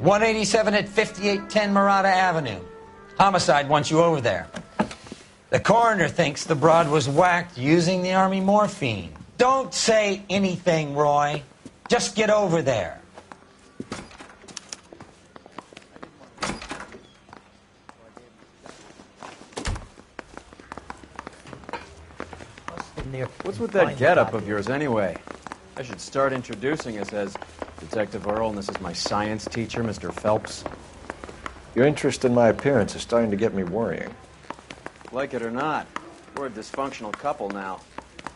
187 at 5810 Murata Avenue. Homicide wants you over there. The coroner thinks the broad was whacked using the Army morphine. Don't say anything, Roy. Just get over there. What's with that getup of yours anyway? I should start introducing us as Detective Earl, and this is my science teacher, Mr. Phelps. Your interest in my appearance is starting to get me worrying. Like it or not, we're a dysfunctional couple now.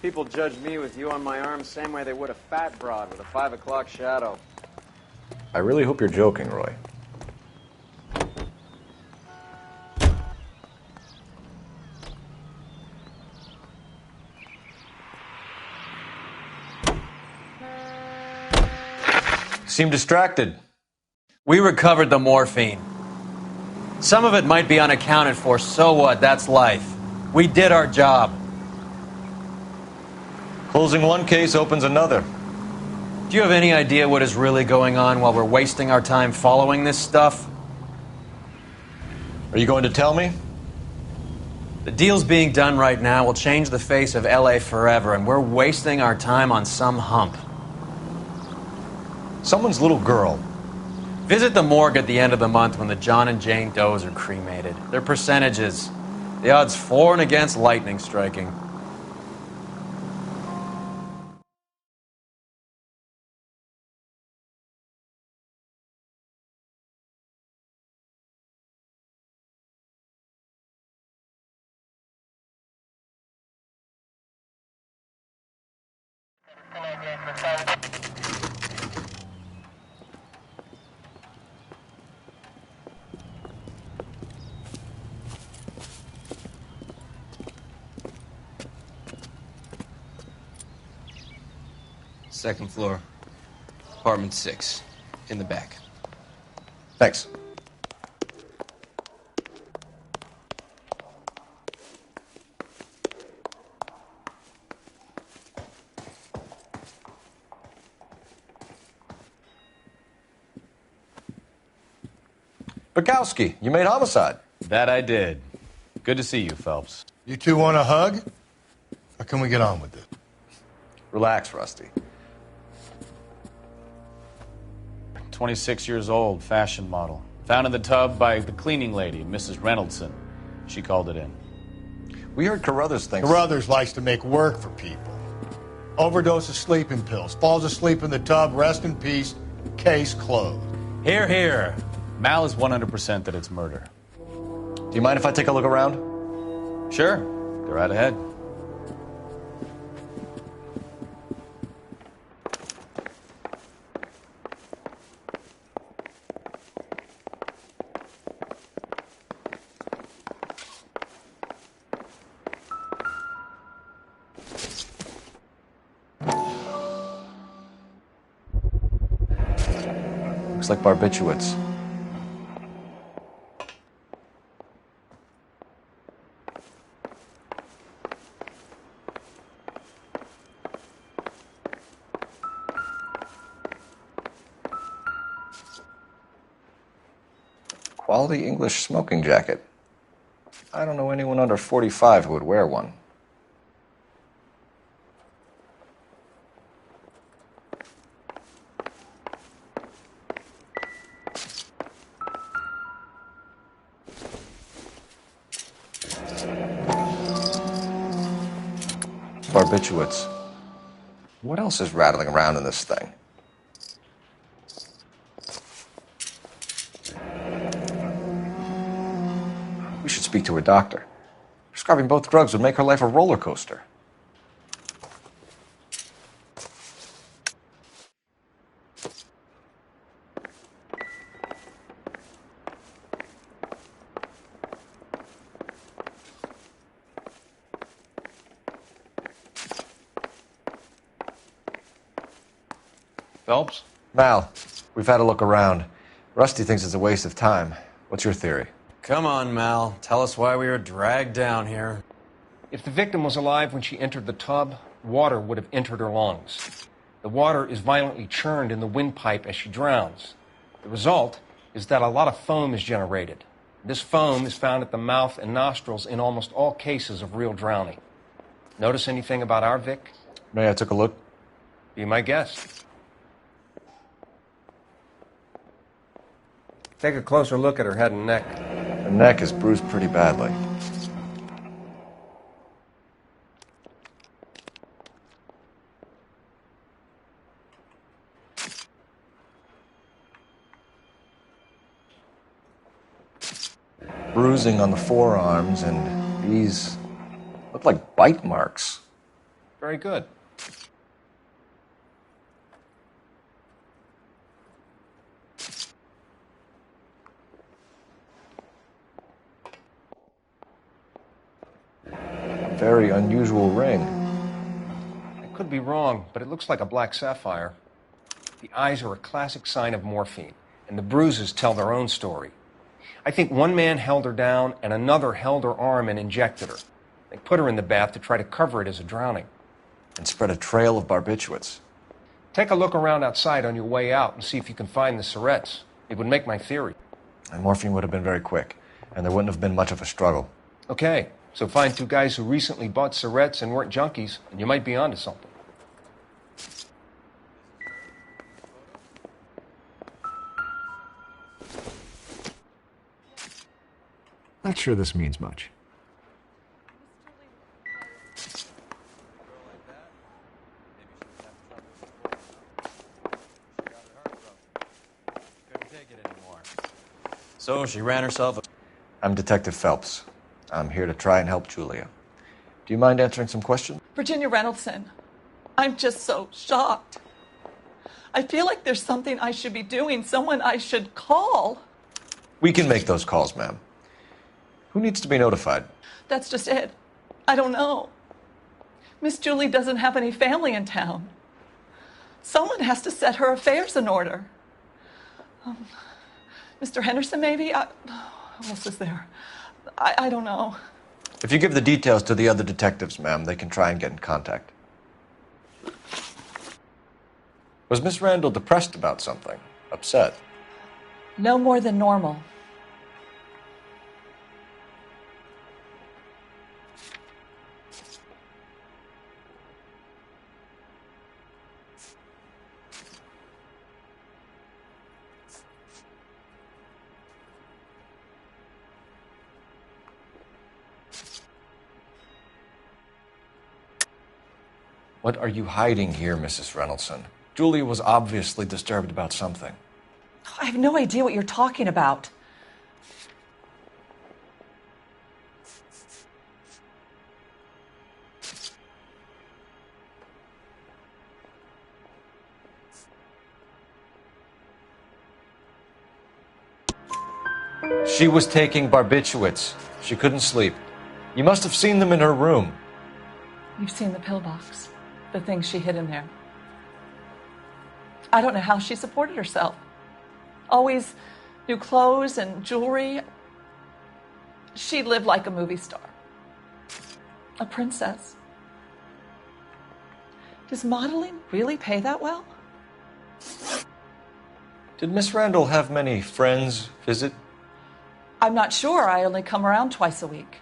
People judge me with you on my arm same way they would a fat broad with a 5 o'clock shadow. I really hope you're joking, Roy. Seem distracted. We recovered the morphine. Some of it might be unaccounted for, so what? That's life. We did our job. Closing one case opens another. Do you have any idea what is really going on while we're wasting our time following this stuff? Are you going to tell me? The deals being done right now will change the face of LA forever, and we're wasting our time on some hump. Someone's little girl. Visit the morgue at the end of the month when the John and Jane Does are cremated. Their percentages. The odds for and against lightning striking. Second floor, apartment 6, in the back. Thanks. Bukowski, you made homicide. That I did. Good to see you, Phelps. You two want a hug? Or can we get on with it? Relax, Rusty. 26 years old, fashion model. Found in the tub by the cleaning lady, Mrs. Reynoldson. She called it in. We heard Carruthers thinks... Carruthers likes to make work for people. Overdose of sleeping pills. Falls asleep in the tub. Rest in peace. Case closed. Here, here. Mal is 100% that it's murder. Do you mind if I take a look around? Sure. Go right ahead. Looks like barbiturates. Quality English smoking jacket. I don't know anyone under 45 who would wear one. Barbiturates. What else is rattling around in this thing? We should speak to a doctor. Prescribing both drugs would make her life a roller coaster. Phelps? Mal, we've had a look around. Rusty thinks it's a waste of time. What's your theory? Come on, Mal. Tell us why we were dragged down here. If the victim was alive when she entered the tub, water would have entered her lungs. The water is violently churned in the windpipe as she drowns. The result is that a lot of foam is generated. This foam is found at the mouth and nostrils in almost all cases of real drowning. Notice anything about our Vic? May I take a look? Be my guest. Take a closer look at her head and neck. Her neck is bruised pretty badly. Bruising on the forearms, and these look like bite marks. Very good. A very unusual ring. I could be wrong, but it looks like a black sapphire. The eyes are a classic sign of morphine, and the bruises tell their own story. I think one man held her down and another held her arm and injected her. They put her in the bath to try to cover it as a drowning. And spread a trail of barbiturates. Take a look around outside on your way out and see if you can find the syrettes. It would make my theory. And morphine would have been very quick, and there wouldn't have been much of a struggle. Okay, so find two guys who recently bought syrettes and weren't junkies, and you might be onto something. Not sure this means much. So she ran herself a... I'm Detective Phelps. I'm here to try and help Julia. Do you mind answering some questions? Virginia Reynoldson, I'm just so shocked. I feel like there's something I should be doing, someone I should call. We can make those calls, ma'am. Who needs to be notified? That's just it. I don't know. Miss Julie doesn't have any family in town. Someone has to set her affairs in order. Mr. Henderson, maybe? Who else is there? I don't know. If you give the details to the other detectives, ma'am, they can try and get in contact. Was Miss Randall depressed about something? Upset? No more than normal. What are you hiding here, Mrs. Reynoldson? Julia was obviously disturbed about something. I have no idea what you're talking about. She was taking barbiturates. She couldn't sleep. You must have seen them in her room. You've seen the pillbox, the things she hid in there. I don't know how she supported herself. Always new clothes and jewelry. She lived like a movie star. A princess. Does modeling really pay that well? Did Miss Randall have many friends visit? I'm not sure. I only come around twice a week.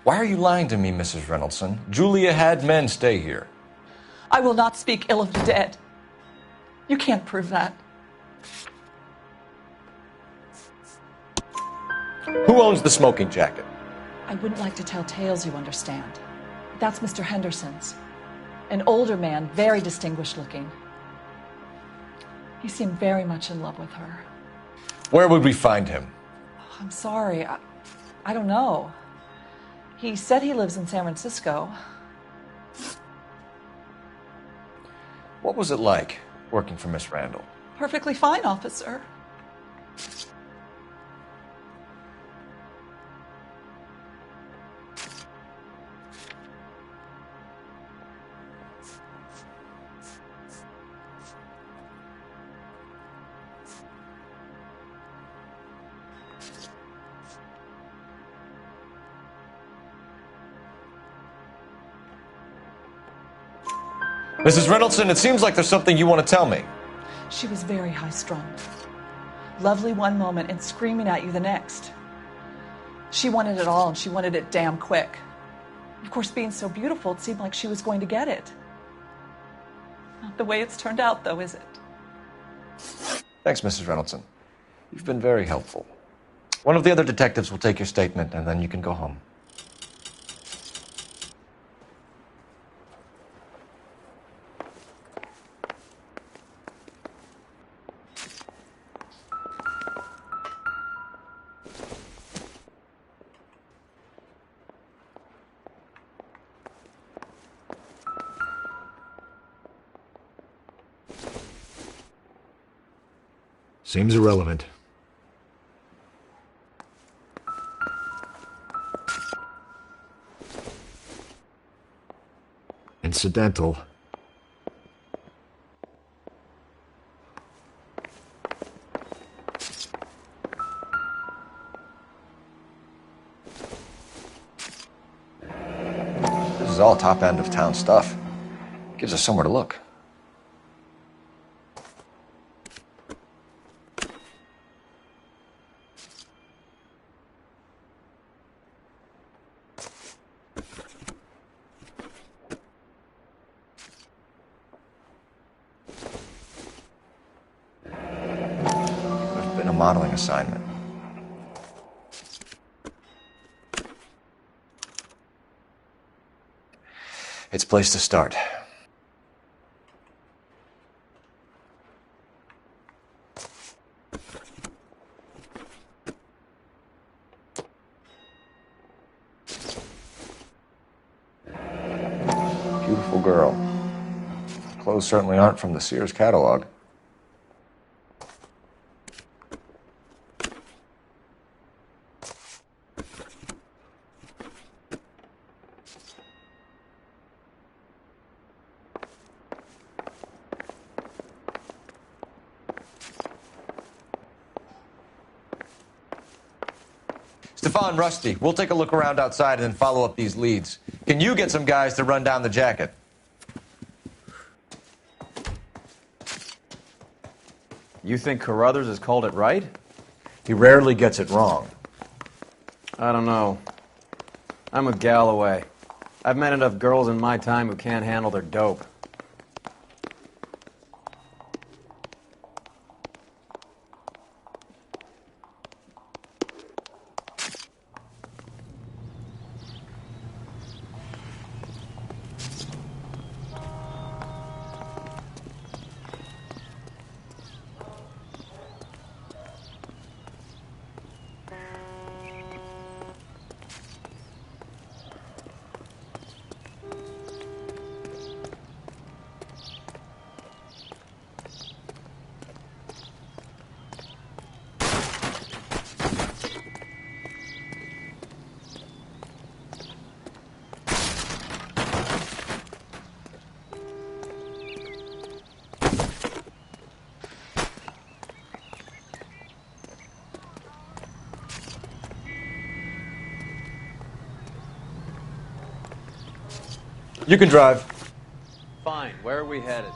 Why are you lying to me, Mrs. Reynoldson? Julia had men stay here. I will not speak ill of the dead. You can't prove that. Who owns the smoking jacket? I wouldn't like to tell tales, you understand. That's Mr. Henderson's. An older man, very distinguished looking. He seemed very much in love with her. Where would we find him? Oh, I'm sorry. I don't know. He said he lives in San Francisco. What was it like working for Miss Randall? Perfectly fine, officer. Mrs. Reynoldsson, it seems like there's something you want to tell me. She was very high-strung. Lovely one moment and screaming at you the next. She wanted it all, and she wanted it damn quick. Of course, being so beautiful, it seemed like she was going to get it. Not the way it's turned out, though, is it? Thanks, Mrs. Reynoldsson. You've been very helpful. One of the other detectives will take your statement, and then you can go home. Seems irrelevant. Incidental. This is all top end of town stuff. Gives us somewhere to look. There's been a modeling assignment. It's a place to start. Beautiful girl. Clothes certainly aren't from the Sears catalog. Stefan, Rusty, we'll take a look around outside and then follow up these leads. Can you get some guys to run down the jacket? You think Carruthers has called it right? He rarely gets it wrong. I don't know. I'm with Galloway. I've met enough girls in my time who can't handle their dope. You can drive. Fine. Where are we headed?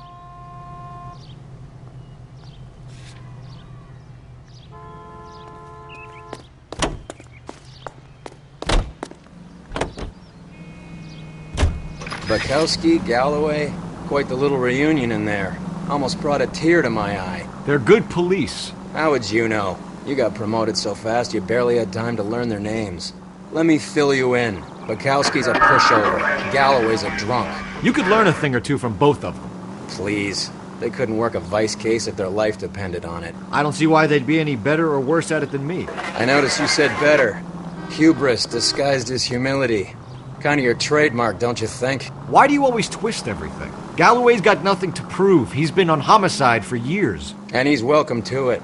Bukowski, Galloway, quite the little reunion in there. Almost brought a tear to my eye. They're good police. How would you know? You got promoted so fast you barely had time to learn their names. Let me fill you in. Bukowski's a pushover. Galloway's a drunk. You could learn a thing or two from both of them. Please. They couldn't work a vice case if their life depended on it. I don't see why they'd be any better or worse at it than me. I noticed you said better. Hubris disguised as humility. Kind of your trademark, don't you think? Why do you always twist everything? Galloway's got nothing to prove. He's been on homicide for years. And he's welcome to it.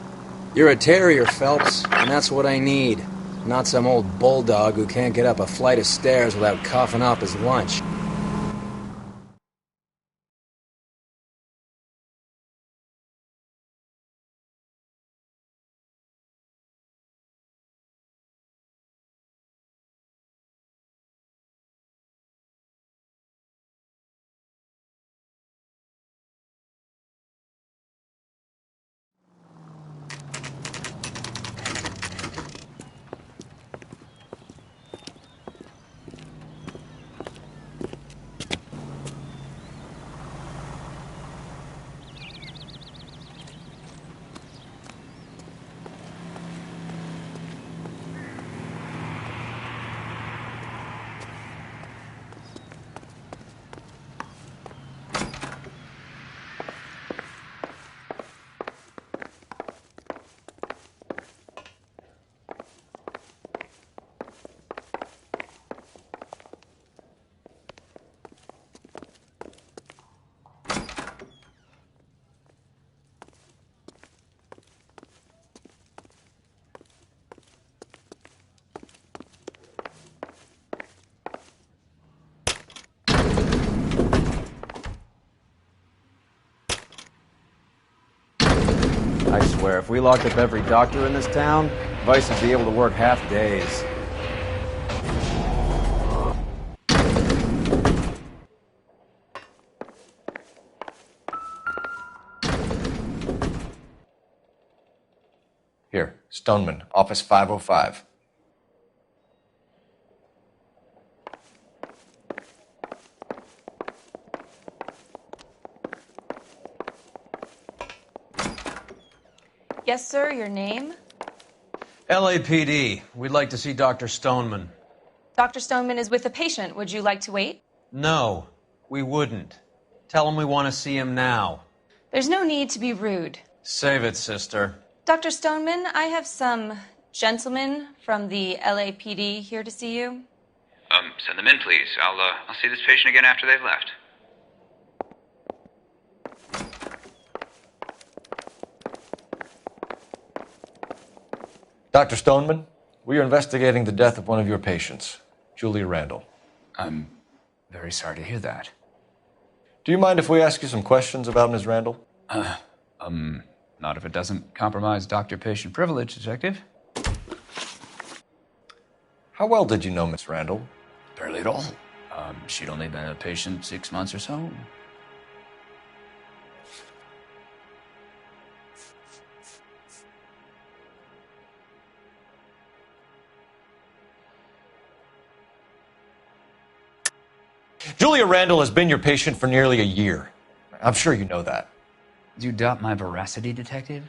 You're a terrier, Phelps, and that's what I need. Not some old bulldog who can't get up a flight of stairs without coughing up his lunch. I swear, if we locked up every doctor in this town, Vice would be able to work half days. Here, Stoneman, office 505. Yes, sir, your name? LAPD. We'd like to see Dr. Stoneman. Dr. Stoneman is with a patient. Would you like to wait? No, we wouldn't. Tell him we want to see him now. There's no need to be rude. Save it, sister. Dr. Stoneman, I have some gentlemen from the LAPD here to see you. Send them in, please. I'll see this patient again after they've left. Dr. Stoneman, we are investigating the death of one of your patients, Julia Randall. I'm very sorry to hear that. Do you mind if we ask you some questions about Ms. Randall? Not if it doesn't compromise doctor-patient privilege, Detective. How well did you know Miss Randall? Barely at all. She'd only been a patient 6 months or so. Julia Randall has been your patient for nearly a year. I'm sure you know that. Do you doubt my veracity, Detective?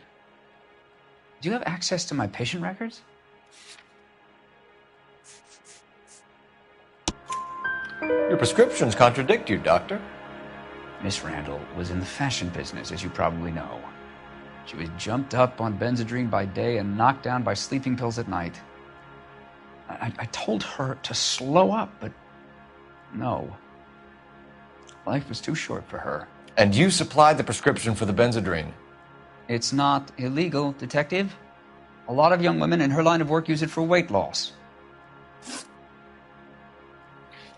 Do you have access to my patient records? Your prescriptions contradict you, Doctor. Miss Randall was in the fashion business, as you probably know. She was jumped up on Benzedrine by day and knocked down by sleeping pills at night. I told her to slow up, but no. Life was too short for her. And you supplied the prescription for the Benzedrine. It's not illegal, Detective. A lot of young women in her line of work use it for weight loss.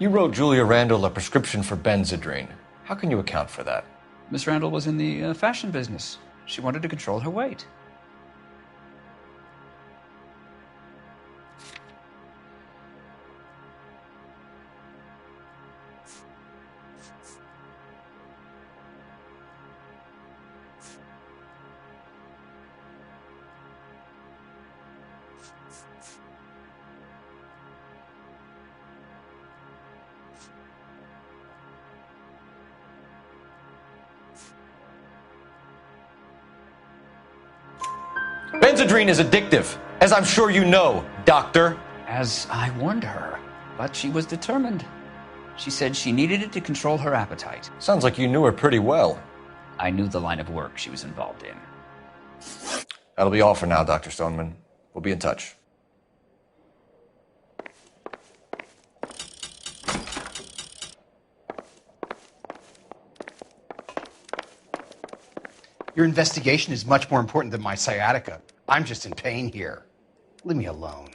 You wrote Julia Randall a prescription for Benzedrine. How can you account for that? Miss Randall was in the fashion business. She wanted to control her weight. Benzedrine is addictive, as I'm sure you know, Doctor. As I warned her, but she was determined. She said she needed it to control her appetite. Sounds like you knew her pretty well. I knew the line of work she was involved in. That'll be all for now, Dr. Stoneman. We'll be in touch. Your investigation is much more important than my sciatica. I'm just in pain here. Leave me alone.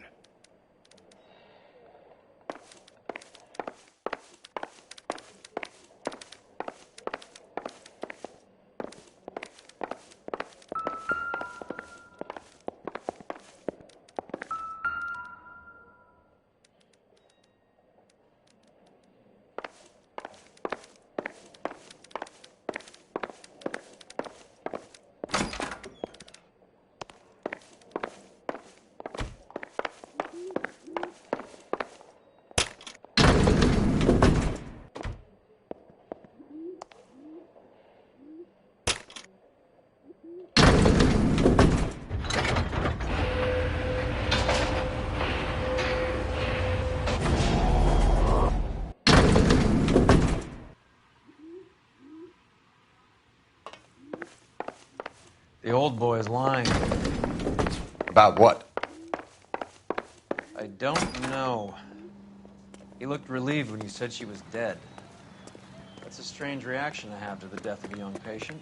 The old boy is lying. About what? I don't know. He looked relieved when you said she was dead. That's a strange reaction to have to the death of a young patient.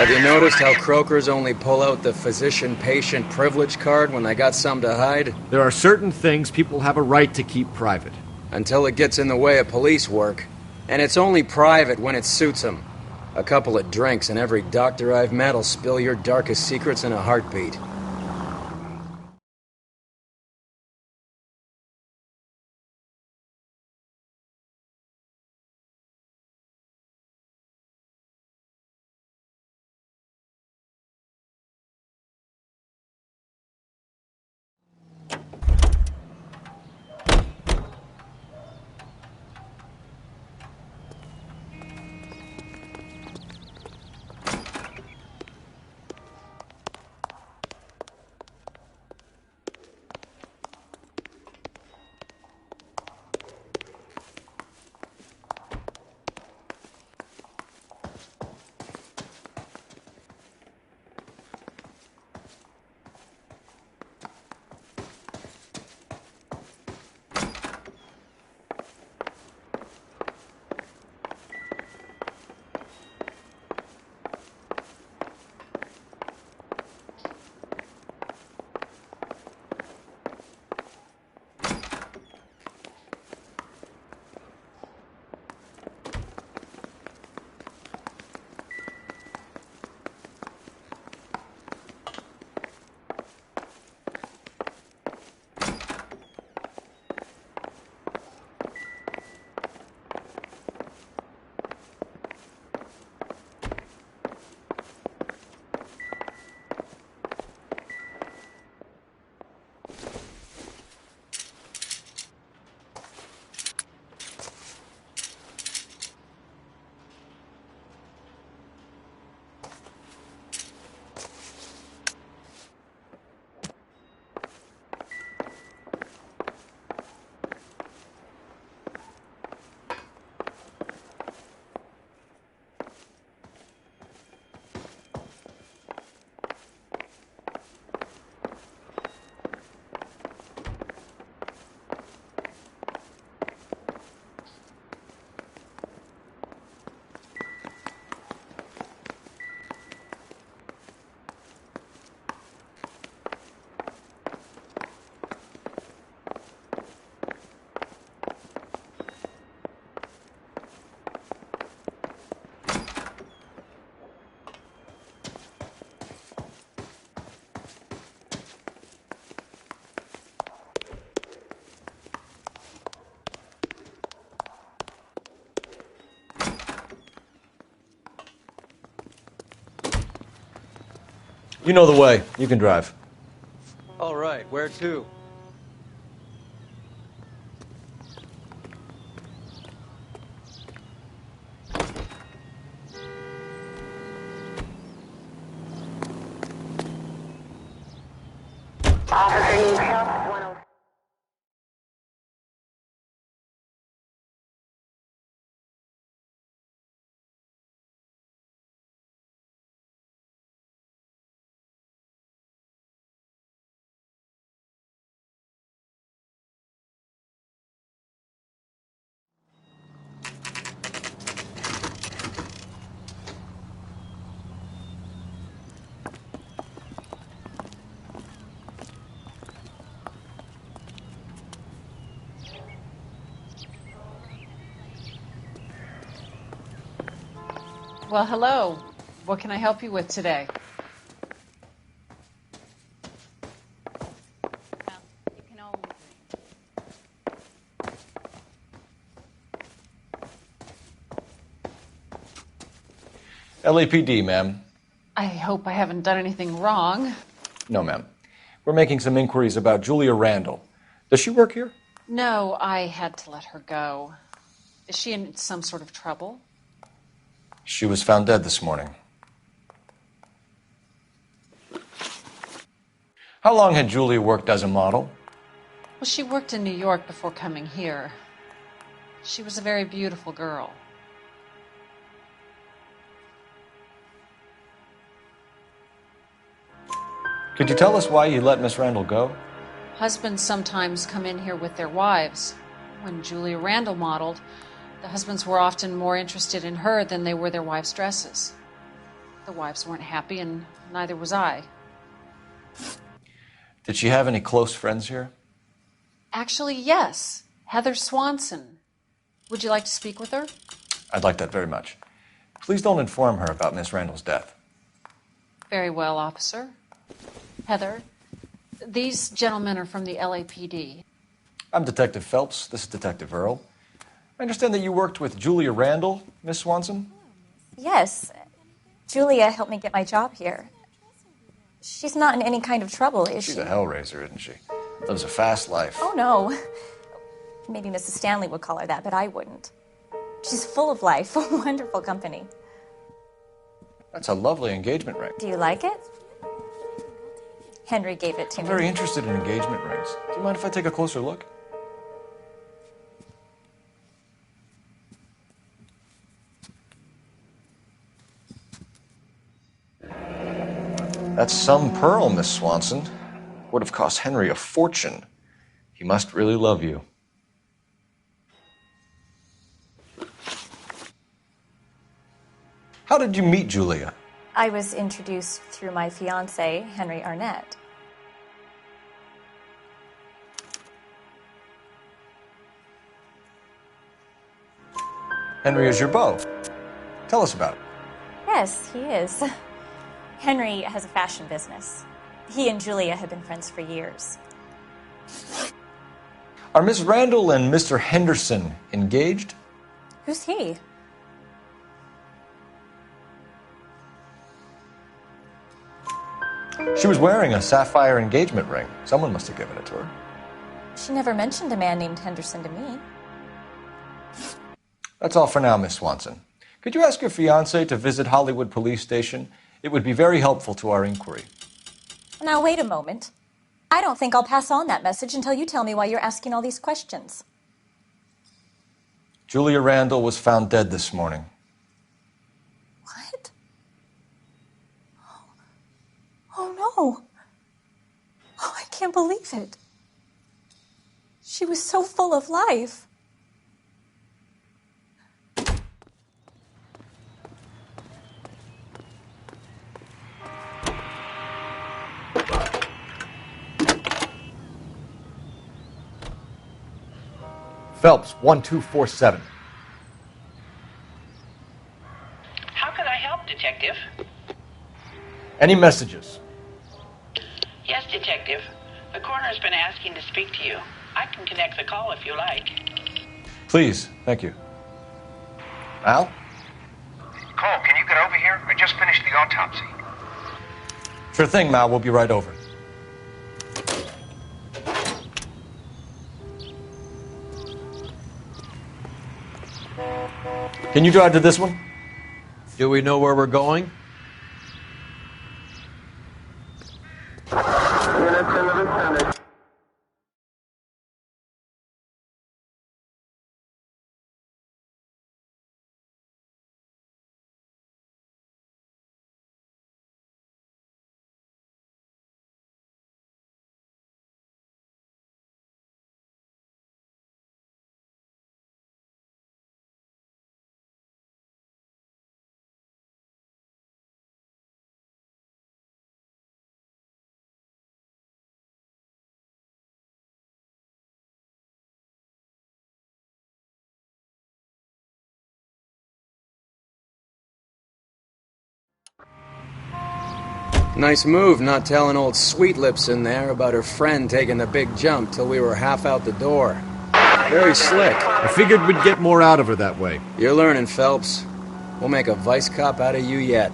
Have you noticed how croakers only pull out the physician-patient privilege card when they got something to hide? There are certain things people have a right to keep private. Until it gets in the way of police work. And it's only private when it suits them. A couple of drinks and every doctor I've met will spill your darkest secrets in a heartbeat. You know the way. You can drive. All right, where to? Officer needs help. 103. Well, hello. What can I help you with today? LAPD, ma'am. I hope I haven't done anything wrong. No, ma'am. We're making some inquiries about Julia Randall. Does she work here? No, I had to let her go. Is she in some sort of trouble? She was found dead this morning. How long had Julia worked as a model? Well, she worked in New York before coming here. She was a very beautiful girl. Could you tell us why you let Miss Randall go? Husbands sometimes come in here with their wives. When Julia Randall modeled, the husbands were often more interested in her than they were their wives' dresses. The wives weren't happy, and neither was I. Did she have any close friends here? Actually, yes. Heather Swanson. Would you like to speak with her? I'd like that very much. Please don't inform her about Miss Randall's death. Very well, officer. Heather, these gentlemen are from the LAPD. I'm Detective Phelps. This is Detective Earl. I understand that you worked with Julia Randall, Miss Swanson? Yes. Julia helped me get my job here. She's not in any kind of trouble, is she? She's a hellraiser, isn't she? Lives a fast life. Oh, no. Maybe Mrs. Stanley would call her that, but I wouldn't. She's full of life, wonderful company. That's a lovely engagement ring. Do you like it? Henry gave it to I'm me. very interested in engagement rings. Do you mind if I take a closer look? That's some pearl, Miss Swanson. Would have cost Henry a fortune. He must really love you. How did you meet Julia? I was introduced through my fiancé, Henry Arnett. Henry is your beau. Tell us about it. Yes, he is. Henry has a fashion business. He and Julia have been friends for years. Are Miss Randall and Mr. Henderson engaged? Who's he? She was wearing a sapphire engagement ring. Someone must have given it to her. She never mentioned a man named Henderson to me. That's all for now, Miss Swanson. Could you ask your fiancé to visit Hollywood Police Station? It would be very helpful to our inquiry. Now, wait a moment. I don't think I'll pass on that message until you tell me why you're asking all these questions. Julia Randall was found dead this morning. What? Oh, no. Oh, I can't believe it. She was so full of life. Phelps, 1247. How can I help, Detective? Any messages? Yes, Detective. The coroner's been asking to speak to you. I can connect the call if you like. Please, thank you. Al? Cole, can you get over here? I just finished the autopsy. Sure thing, Mal. We'll be right over. Can you drive to this one? Do we know where we're going? Nice move not telling old Sweet Lips in there about her friend taking the big jump till we were half out the door. Very slick. I figured we'd get more out of her that way. You're learning, Phelps. We'll make a vice cop out of you yet.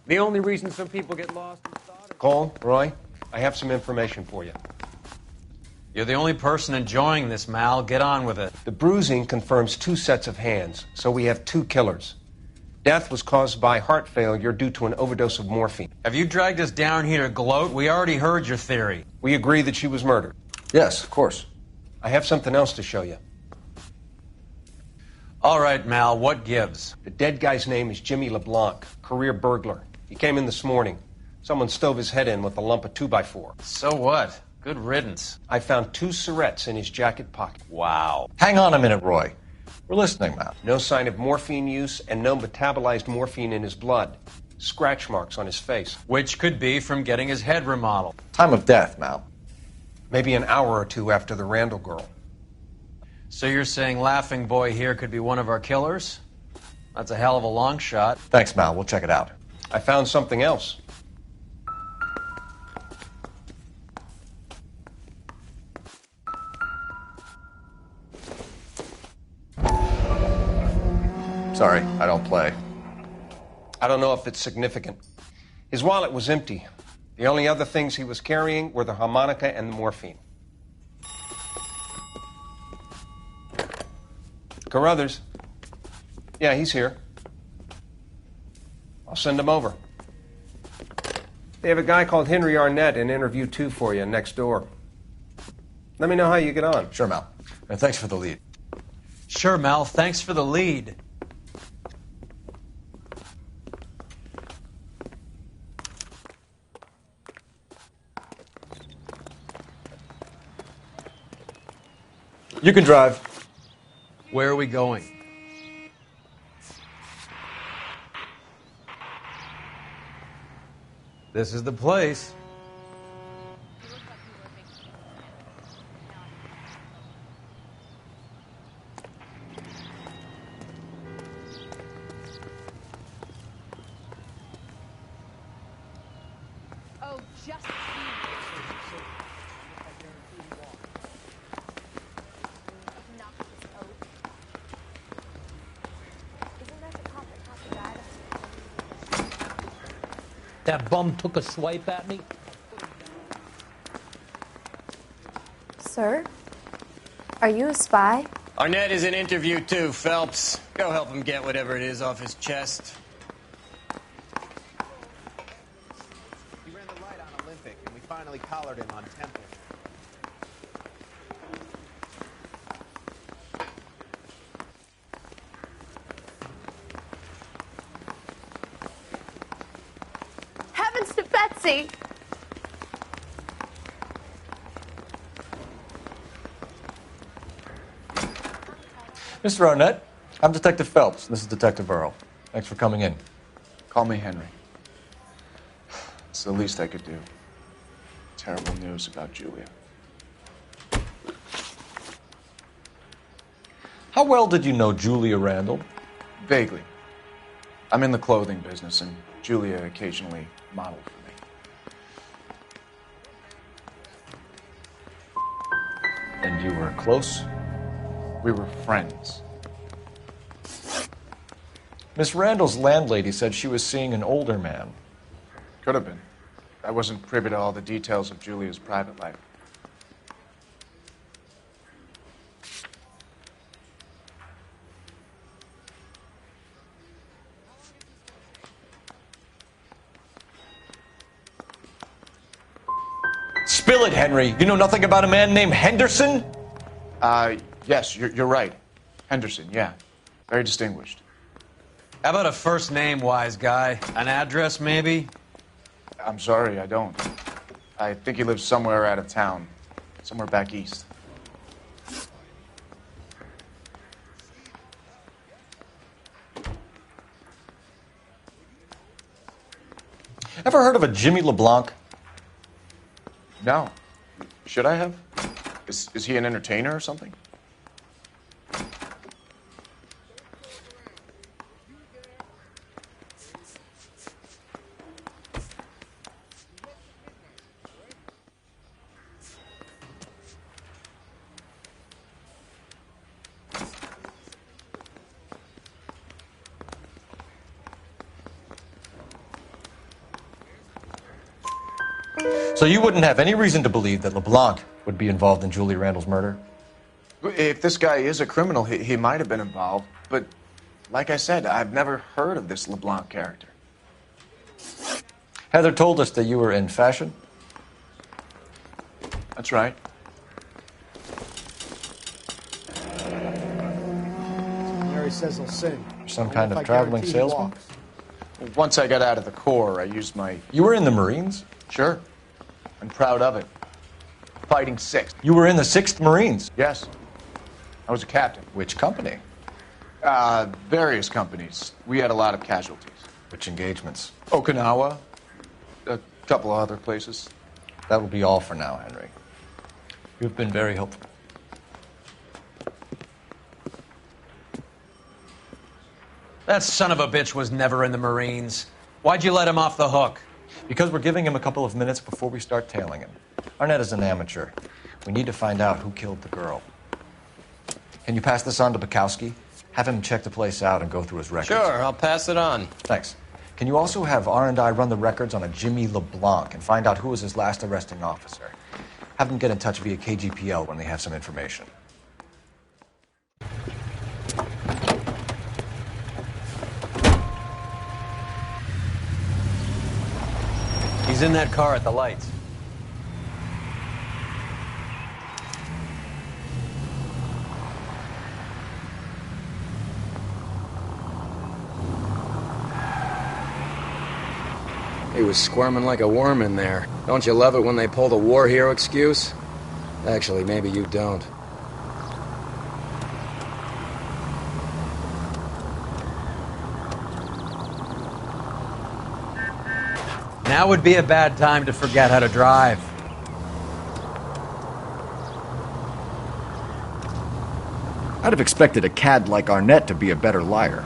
The only reason some people get lost in thought. Cole, Roy, I have some information for you. You're the only person enjoying this, Mal. Get on with it. The bruising confirms 2 sets of hands, so we have 2 killers. Death was caused by heart failure due to an overdose of morphine. Have you dragged us down here to gloat? We already heard your theory. We agree that she was murdered. Yes, of course. I have something else to show you. All right, Mal, what gives? The dead guy's name is Jimmy LeBlanc, career burglar. He came in this morning. Someone stove his head in with a lump of 2x4. So what? Good riddance. I found 2 cigarettes in his jacket pocket. Wow. Hang on a minute, Roy. We're listening, Mal. No sign of morphine use and no metabolized morphine in his blood. Scratch marks on his face. Which could be from getting his head remodeled. Time of death, Mal. Maybe an hour or 2 after the Randall girl. So you're saying Laughing Boy here could be one of our killers? That's a hell of a long shot. Thanks, Mal. We'll check it out. I found something else. Sorry, I don't play. I don't know if it's significant. His wallet was empty. The only other things he was carrying were the harmonica and the morphine. Carruthers. Yeah, he's here. I'll send him over. They have a guy called Henry Arnett in interview 2 for you next door. Let me know how you get on. Sure, Mal. And thanks for the lead. Sure, Mal. Thanks for the lead. You can drive. Where are we going? This is the place. Oh, just That bum took a swipe at me. Sir? Are you a spy? Arnett is in interview 2, Phelps. Go help him get whatever it is off his chest. He ran the light on Olympic, and we finally collared him on Temple. Heavens to Betsy! Mr. Arnett, I'm Detective Phelps. This is Detective Earl. Thanks for coming in. Call me Henry. It's the least I could do. Terrible news about Julia. How well did you know Julia Randall? Vaguely. I'm in the clothing business, and Julia occasionally modeled for me. And you were close? We were friends. Miss Randall's landlady said she was seeing an older man. Could have been. I wasn't privy to all the details of Julia's private life. Spill it, Henry. You know nothing about a man named Henderson? Yes, you're right. Henderson, yeah. Very distinguished. How about a first name, wise guy? An address, maybe? I'm sorry, I don't. I think he lives somewhere out of town. Somewhere back east. Ever heard of a Jimmy LeBlanc? No. Should I have? Is he an entertainer or something? So you wouldn't have any reason to believe that LeBlanc would be involved in Julie Randall's murder? If this guy is a criminal, he might have been involved. But like I said, I've never heard of this LeBlanc character. Heather told us that you were in fashion. That's right. Mary says he'll sing. Some kind of traveling salesman? Well, once I got out of the Corps, I used my... You were in the Marines? Sure. I'm proud of it. Fighting 6th. You were in the 6th Marines? Yes. I was a captain. Which company? Various companies. We had a lot of casualties. Which engagements? Okinawa. A couple of other places. That will be all for now, Henry. You've been very helpful. That son of a bitch was never in the Marines. Why'd you let him off the hook? Because we're giving him a couple of minutes before we start tailing him. Arnett is an amateur. We need to find out who killed the girl. Can you pass this on to Bukowski? Have him check the place out and go through his records. Sure, I'll pass it on. Thanks. Can you also have R&I run the records on a Jimmy LeBlanc and find out who was his last arresting officer? Have them get in touch via KGPL when they have some information. He's in that car at the lights. He was squirming like a worm in there. Don't you love it when they pull the war hero excuse? Actually, maybe you don't. Now would be a bad time to forget how to drive. I'd have expected a cad like Arnett to be a better liar.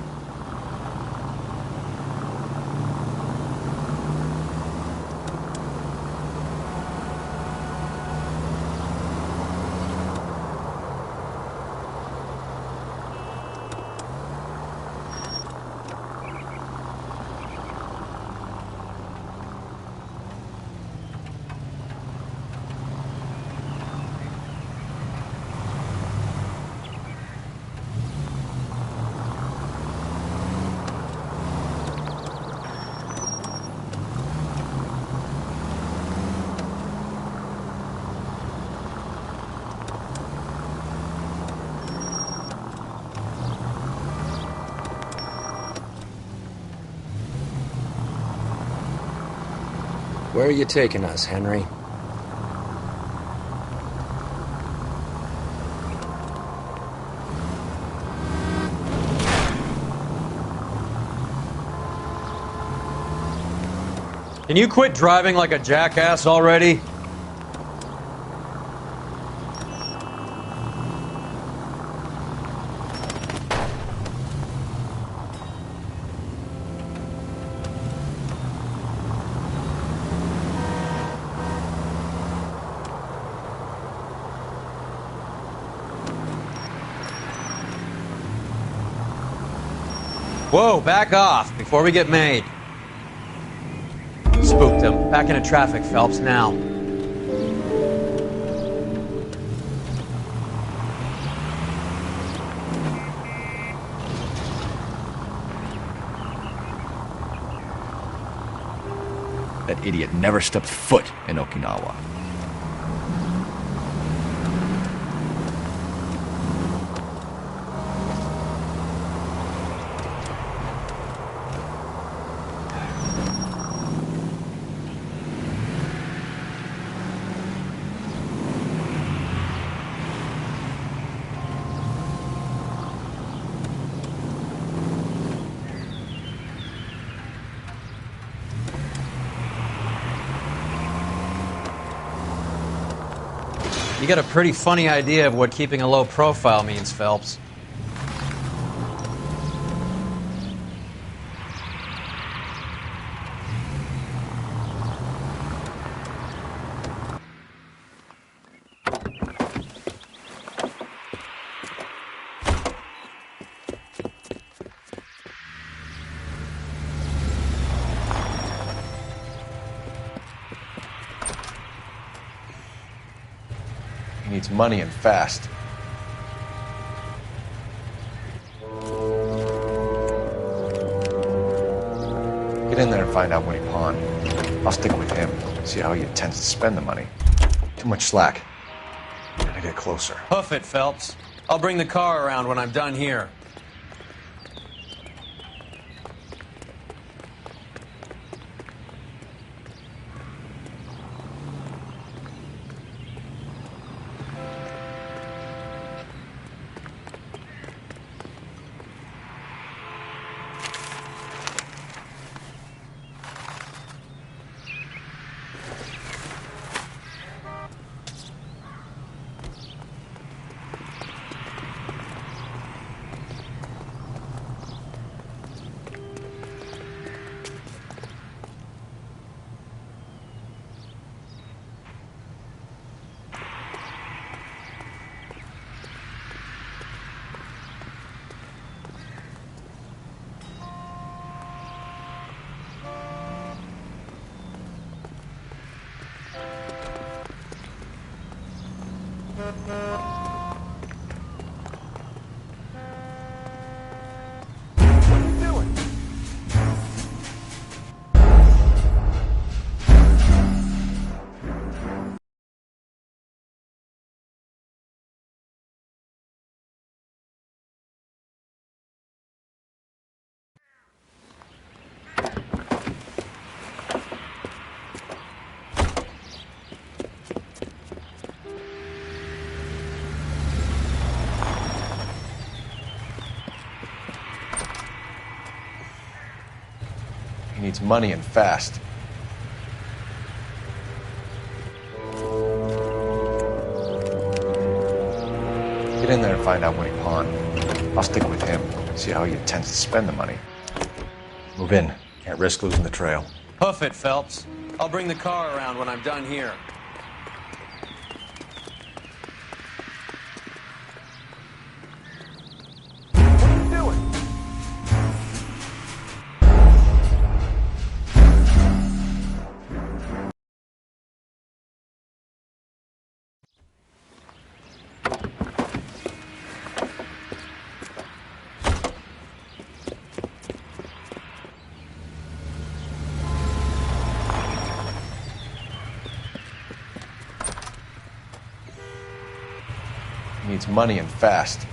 Where are you taking us, Henry? Can you quit driving like a jackass already? Whoa, back off before we get made. Spooked him. Back into traffic, Phelps, now. That idiot never stepped foot in Okinawa. You got a pretty funny idea of what keeping a low profile means, Phelps. He needs money and fast. Get in there and find out what he pawned. I'll stick with him, see how he intends to spend the money. Too much slack. Gotta get closer. Hoof it, Phelps. I'll bring the car around when I'm done here. He needs money and fast. Get in there and find out what he pawned. I'll stick with him, see how he intends to spend the money. Move in. Can't risk losing the trail. Hoof it, Phelps. I'll bring the car around when I'm done here. He needs money and fast.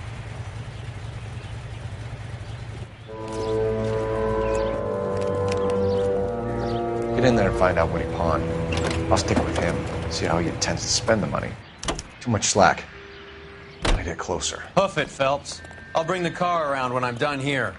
Get in there and find out what he pawned. I'll stick with him, see how he intends to spend the money. Too much slack. Gotta get closer. Hoof it, Phelps. I'll bring the car around when I'm done here.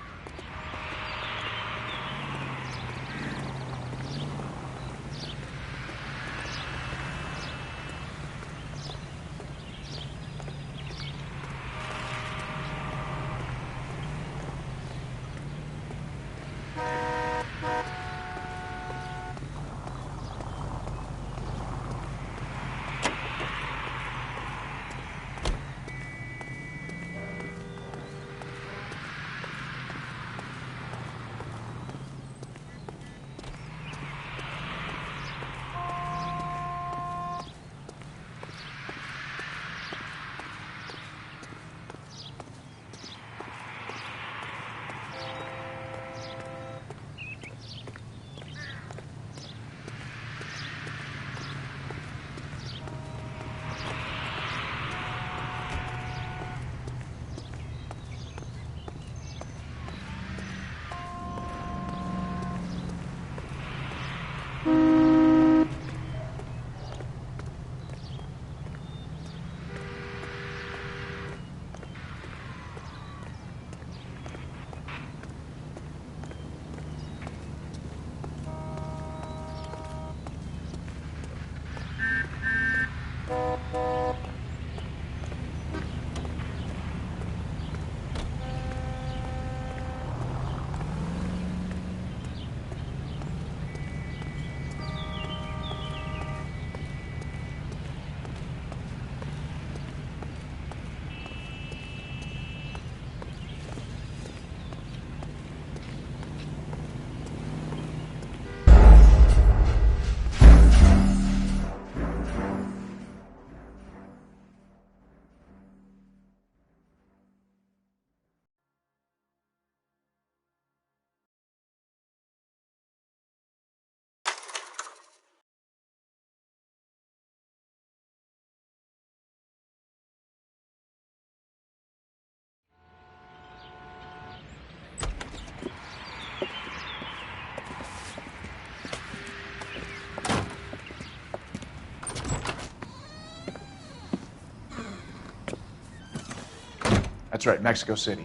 right, Mexico City.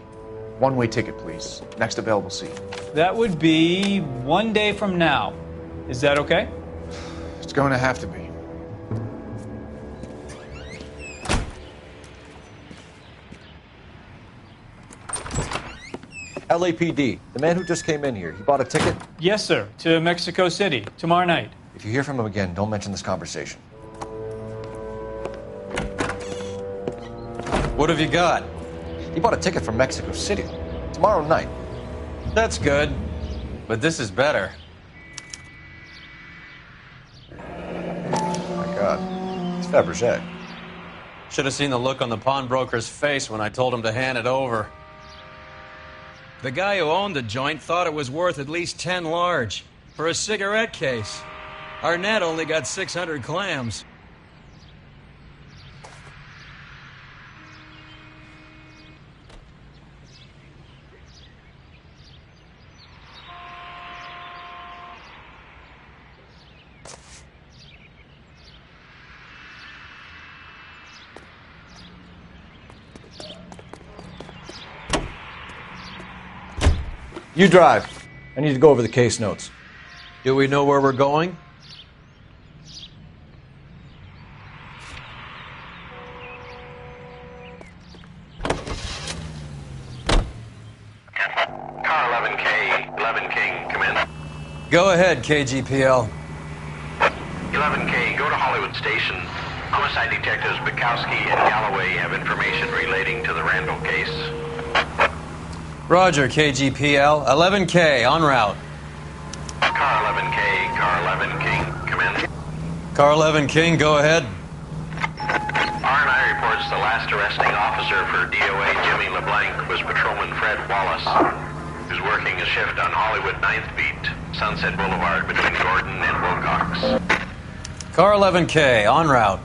One-way ticket, please. Next available seat. That would be 1 day from now. Is that okay? It's going to have to be. LAPD, the man who just came in here, he bought a ticket? Yes, sir. To Mexico City, tomorrow night. If you hear from him again, don't mention this conversation. What have you got? He bought a ticket from Mexico City. Tomorrow night. That's good. But this is better. My God. It's Fabergé. Should have seen the look on the pawnbroker's face when I told him to hand it over. The guy who owned the joint thought it was worth at least 10 large for a cigarette case. Arnett only got 600 clams. You drive. I need to go over the case notes. Do we know where we're going? Car 11K, 11 King, come in. Go ahead, KGPL. 11K, go to Hollywood Station. Homicide detectives Bukowski and Galloway have information relating to the Randall case. Roger, KGPL. 11K, en route. Car 11K, car 11 King, come in. Car 11 King, go ahead. R&I reports the last arresting officer for DOA Jimmy LeBlanc was Patrolman Fred Wallace, who's working a shift on Hollywood 9th Beat, Sunset Boulevard between Gordon and Wilcox. Car 11K, en route.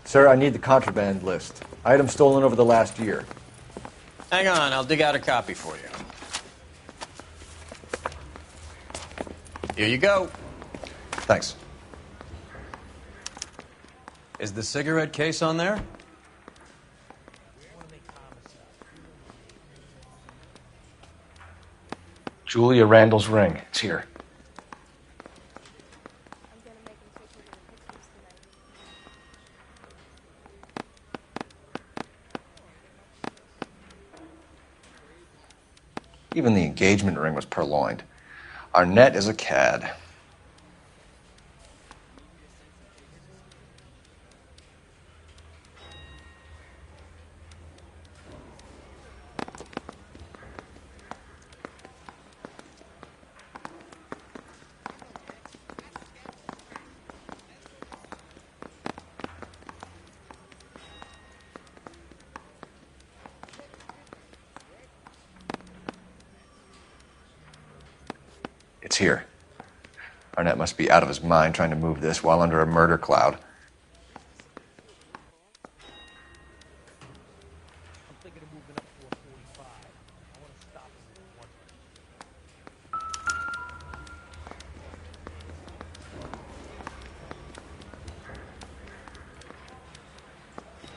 Sir, I need the contraband list. Items stolen over the last year. Hang on, I'll dig out a copy for you. Here you go. Thanks. Is the cigarette case on there? Julia Randall's ring. It's here. Even the engagement ring was purloined. Arnett is a cad. It's here. Arnett must be out of his mind trying to move this while under a murder cloud.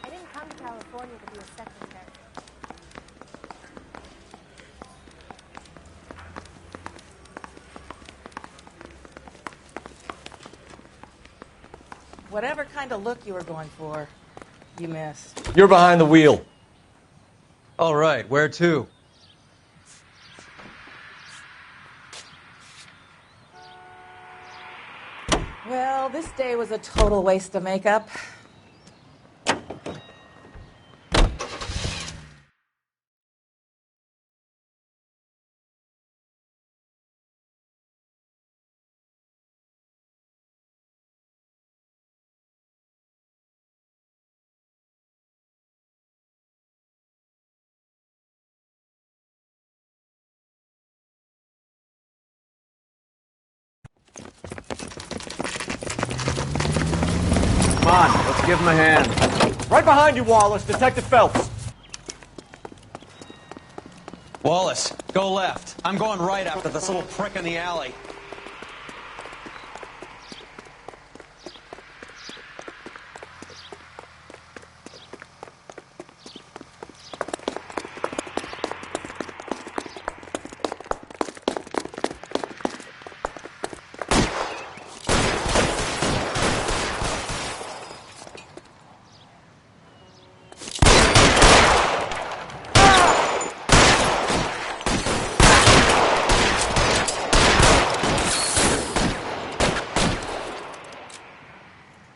I didn't come to California to be a secretary. Whatever kind of look you were going for, you missed. You're behind the wheel. All right, where to? Well, this day was a total waste of makeup. Come on, let's give him a hand. Right behind you, Wallace. Detective Phelps. Wallace, go left. I'm going right after this little prick in the alley.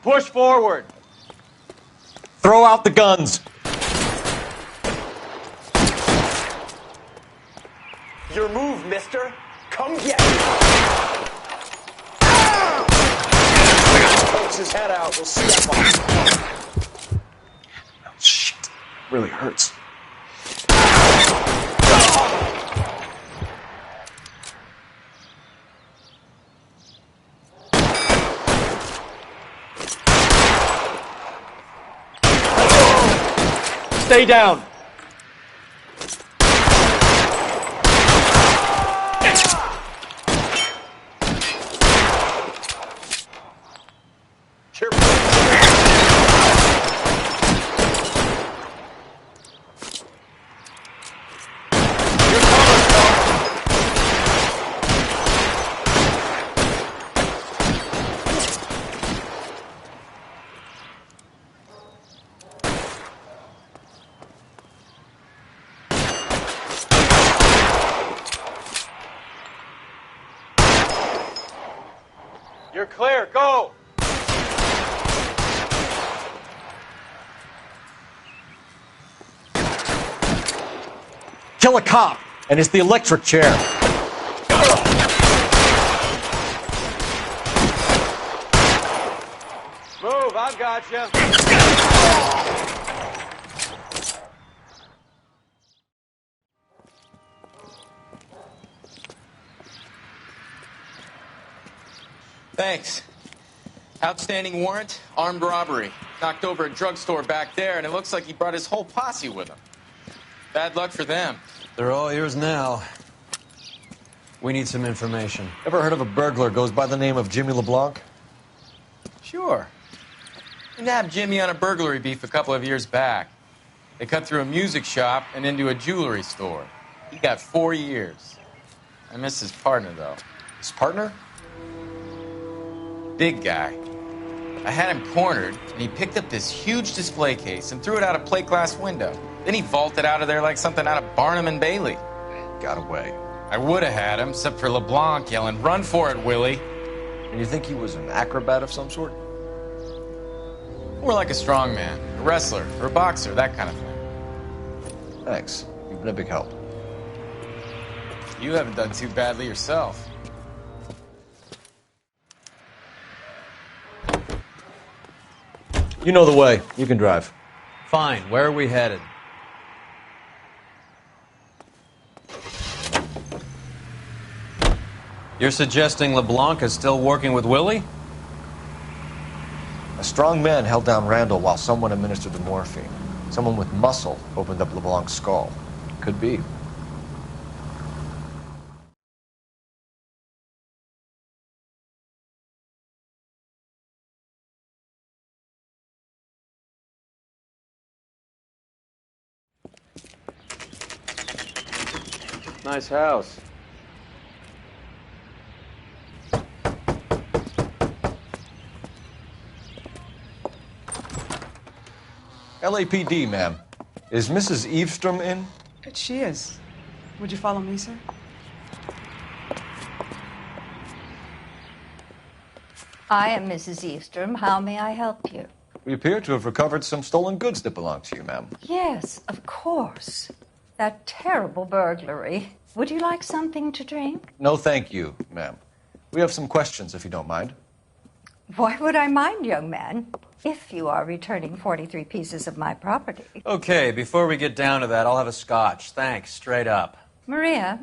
Push forward. Throw out the guns. Your move, mister. Come get me. Pokes his head out. We'll see that. Shit. Really hurts. Stay down. You're clear. Go. Kill a cop, and it's the electric chair. Move, I've got you. Thanks. Outstanding warrant, armed robbery. Knocked over a drugstore back there, and it looks like he brought his whole posse with him. Bad luck for them. They're all yours now. We need some information. Ever heard of a burglar goes by the name of Jimmy LeBlanc? Sure. We nabbed Jimmy on a burglary beef a couple of years back. They cut through a music shop and into a jewelry store. He got 4 years. I miss his partner, though. His partner? Big guy. I had him cornered, and he picked up this huge display case and threw it out a plate glass window. Then he vaulted out of there like something out of Barnum and Bailey. Got away. I would have had him, except for LeBlanc yelling, "Run for it, Willie!" And you think he was an acrobat of some sort? More like a strongman, a wrestler, or a boxer, that kind of thing. Thanks. You've been a big help. You haven't done too badly yourself. You know the way. You can drive. Fine. Where are we headed? You're suggesting LeBlanc is still working with Willie? A strong man held down Randall while someone administered the morphine. Someone with muscle opened up LeBlanc's skull. Could be. Nice house. LAPD, ma'am. Is Mrs. Eavestrom in? She is. Would you follow me, sir? I am Mrs. Eavestrom. How may I help you? We appear to have recovered some stolen goods that belong to you, ma'am. Yes, of course. That terrible burglary. Would you like something to drink? No, thank you, ma'am. We have some questions, if you don't mind. Why would I mind, young man, if you are returning 43 pieces of my property? Okay, before we get down to that, I'll have a scotch. Thanks, straight up. Maria,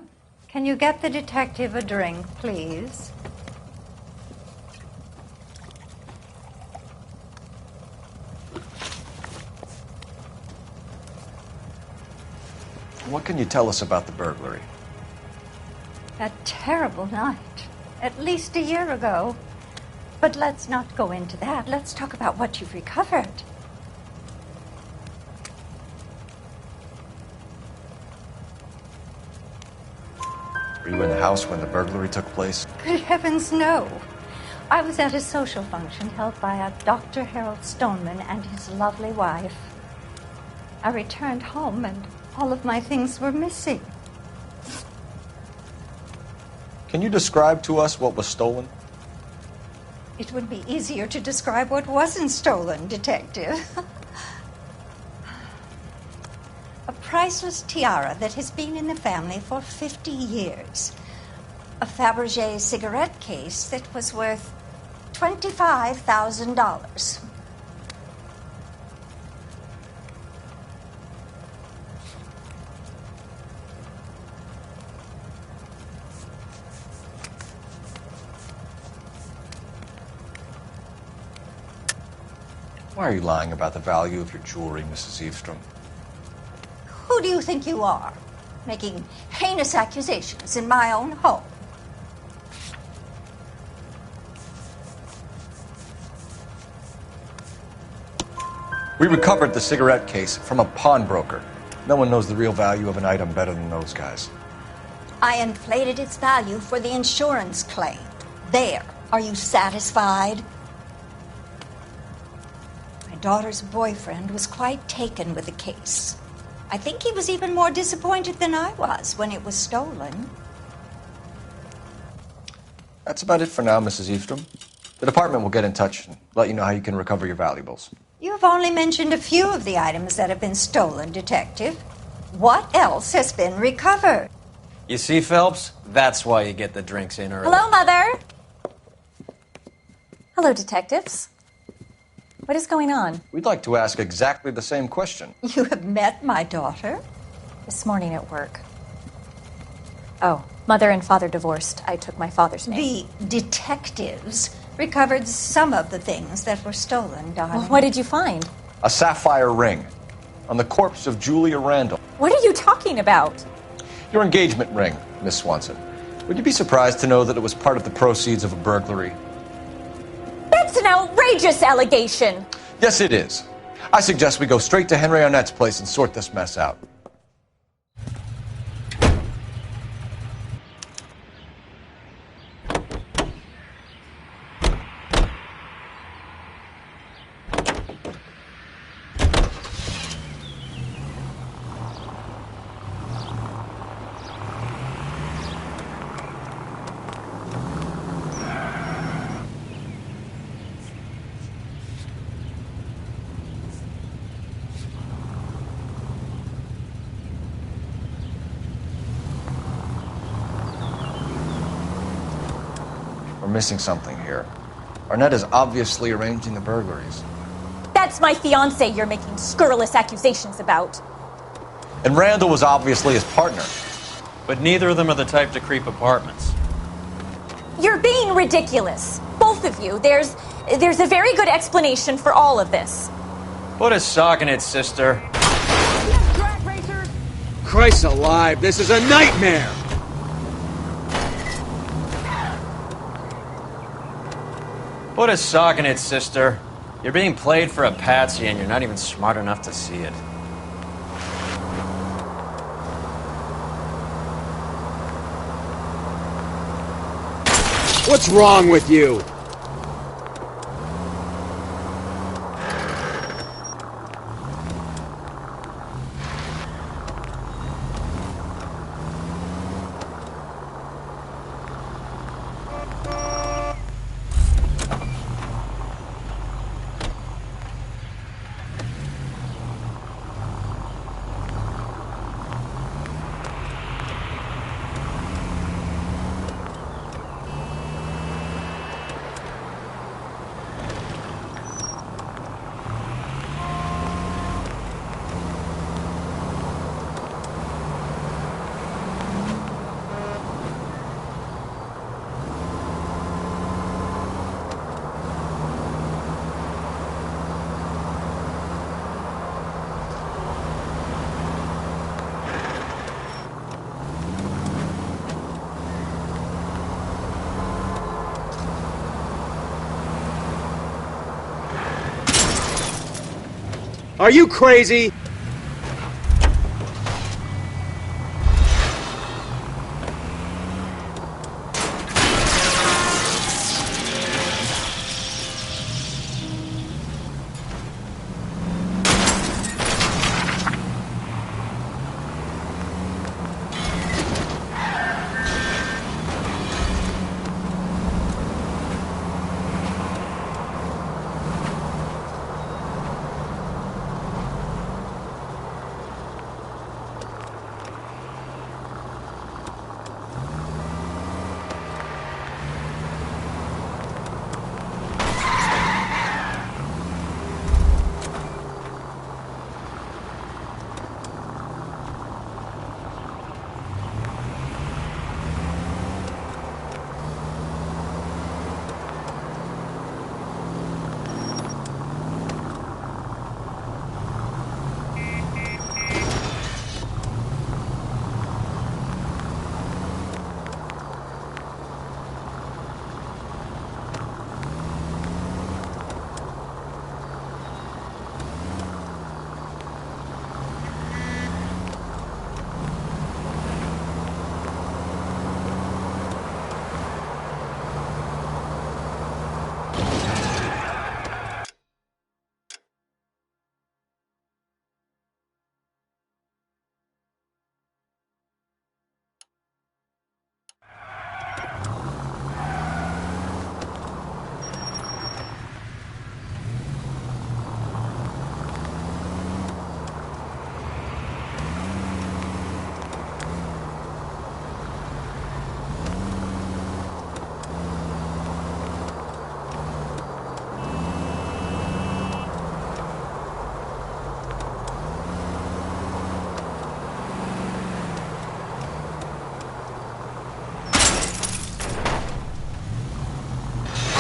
can you get the detective a drink, please? What can you tell us about the burglary? That terrible night. At least a year ago. But let's not go into that. Let's talk about what you've recovered. Were you in the house when the burglary took place? Good heavens, no. I was at a social function held by a Dr. Harold Stoneman and his lovely wife. I returned home and all of my things were missing. Can you describe to us what was stolen? It would be easier to describe what wasn't stolen, Detective. A priceless tiara that has been in the family for 50 years. A Fabergé cigarette case that was worth $25,000. Why are you lying about the value of your jewelry, Mrs. Eavestrom? Who do you think you are? Making heinous accusations in my own home. We recovered the cigarette case from a pawnbroker. No one knows the real value of an item better than those guys. I inflated its value for the insurance claim. There. Are you satisfied? My daughter's boyfriend was quite taken with the case. I think he was even more disappointed than I was when it was stolen. That's about it for now, Mrs. Eavestrom. The department will get in touch and let you know how you can recover your valuables. You have only mentioned a few of the items that have been stolen, Detective. What else has been recovered? You see, Phelps? That's why you get the drinks in early. Hello, Mother. Hello, detectives. What is going on? We'd like to ask exactly the same question. You have met my daughter? This morning at work. Oh, Mother and Father divorced. I took my father's name. The detectives recovered some of the things that were stolen, darling. Well, what did you find? A sapphire ring on the corpse of Julia Randall. What are you talking about? Your engagement ring, Miss Swanson. Would you be surprised to know that it was part of the proceeds of a burglary? That's an outrageous allegation. Yes, it is. I suggest we go straight to Henry Arnett's place and sort this mess out. We're missing something here. Arnett is obviously arranging the burglaries. That's my fiance you're making scurrilous accusations about. And Randall was obviously his partner. But neither of them are the type to creep apartments. You're being ridiculous. Both of you. There's a very good explanation for all of this. Put a sock in it, sister. Christ alive, this is a nightmare! Put a sock in it, sister. You're being played for a patsy and you're not even smart enough to see it. What's wrong with you? Are you crazy?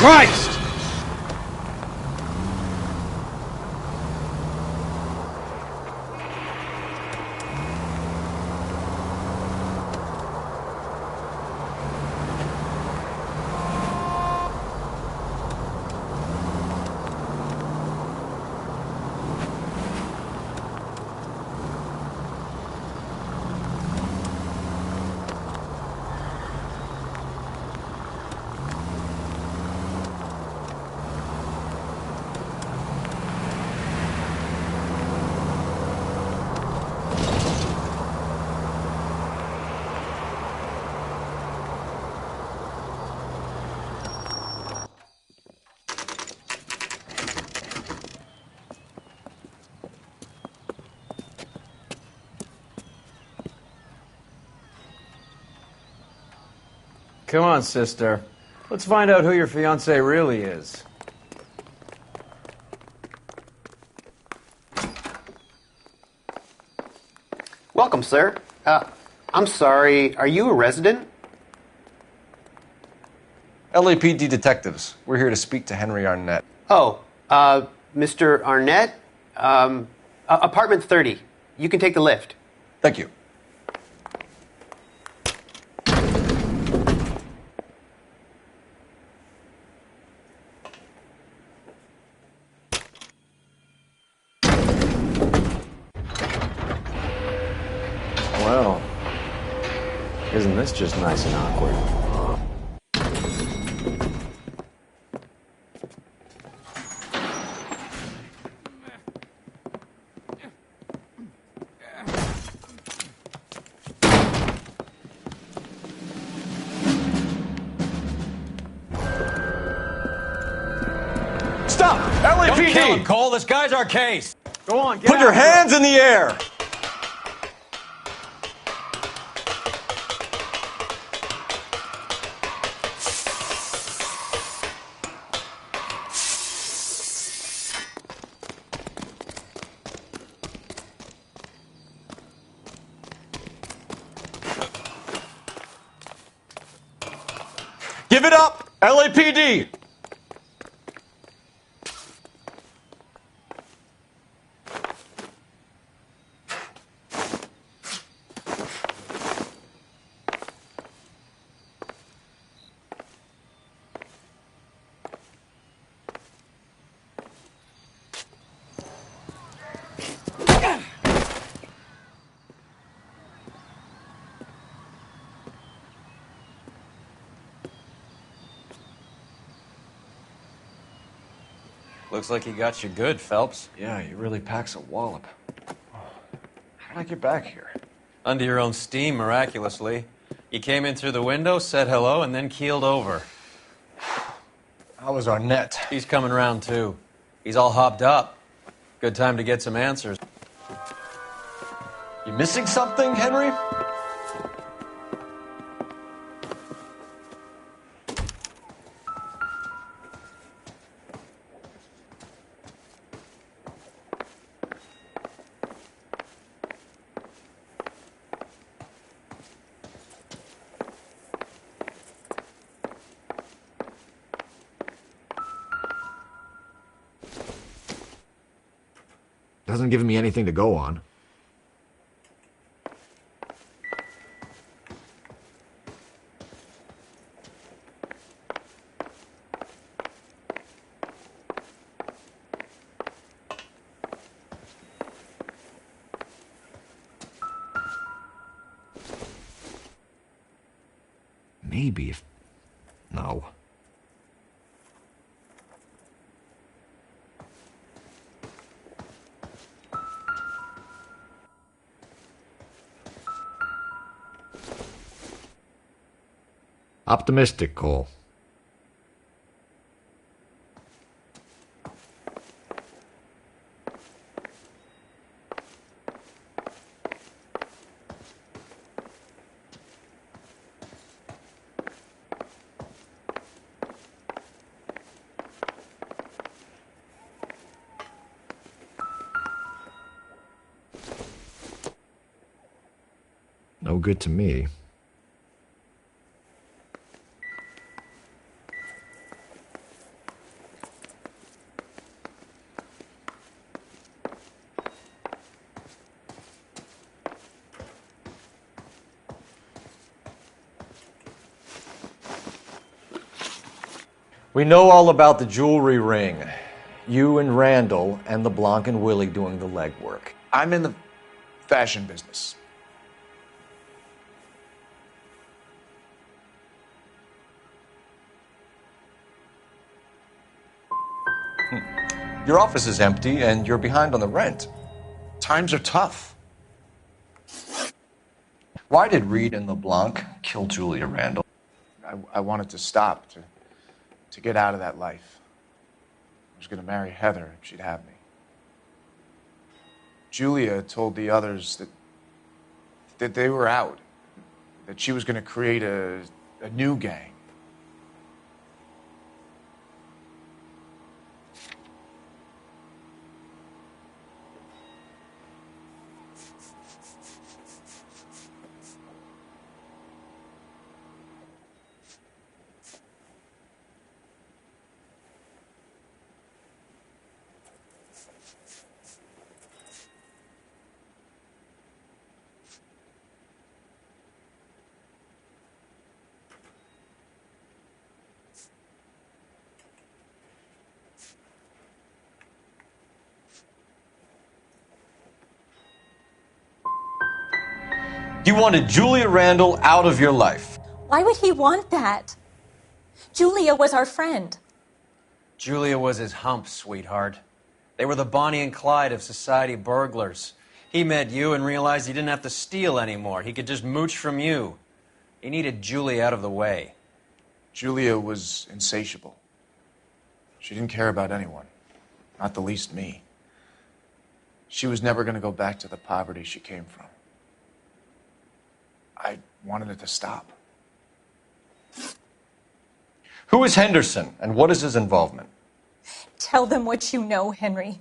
Christ! Come on, sister. Let's find out who your fiancé really is. Welcome, sir. I'm sorry, are you a resident? LAPD detectives. We're here to speak to Henry Arnett. Oh, Mr. Arnett? Apartment 30. You can take the lift. Thank you. Well, isn't this just nice and awkward? Stop! LAPD! Don't kill him, Cole. This guy's our case. Go on, get Put your hands in the air! Give it up, LAPD! Looks like he got you good, Phelps. Yeah, he really packs a wallop. How did I get back here? Under your own steam, miraculously. You came in through the window, said hello, and then keeled over. How was Arnett? He's coming round, too. He's all hopped up. Good time to get some answers. You missing something, Henry? Doesn't give me anything to go on. Maybe if... No. Optimistic, Cole. No good to me. We know all about the jewelry ring. You and Randall and LeBlanc and Willie doing the legwork. I'm in the fashion business. Your office is empty and you're behind on the rent. Times are tough. Why did Reed and LeBlanc kill Julia Randall? I wanted to stop, to get out of that life. I was going to marry Heather if she'd have me. Julia told the others that they were out, that she was going to create a new gang. You wanted Julia Randall out of your life. Why would he want that? Julia was our friend. Julia was his hump, sweetheart. They were the Bonnie and Clyde of society burglars. He met you and realized he didn't have to steal anymore. He could just mooch from you. He needed Julia out of the way. Julia was insatiable. She didn't care about anyone, not the least me. She was never going to go back to the poverty she came from. I wanted it to stop. Who is Henderson and what is his involvement? Tell them what you know, Henry.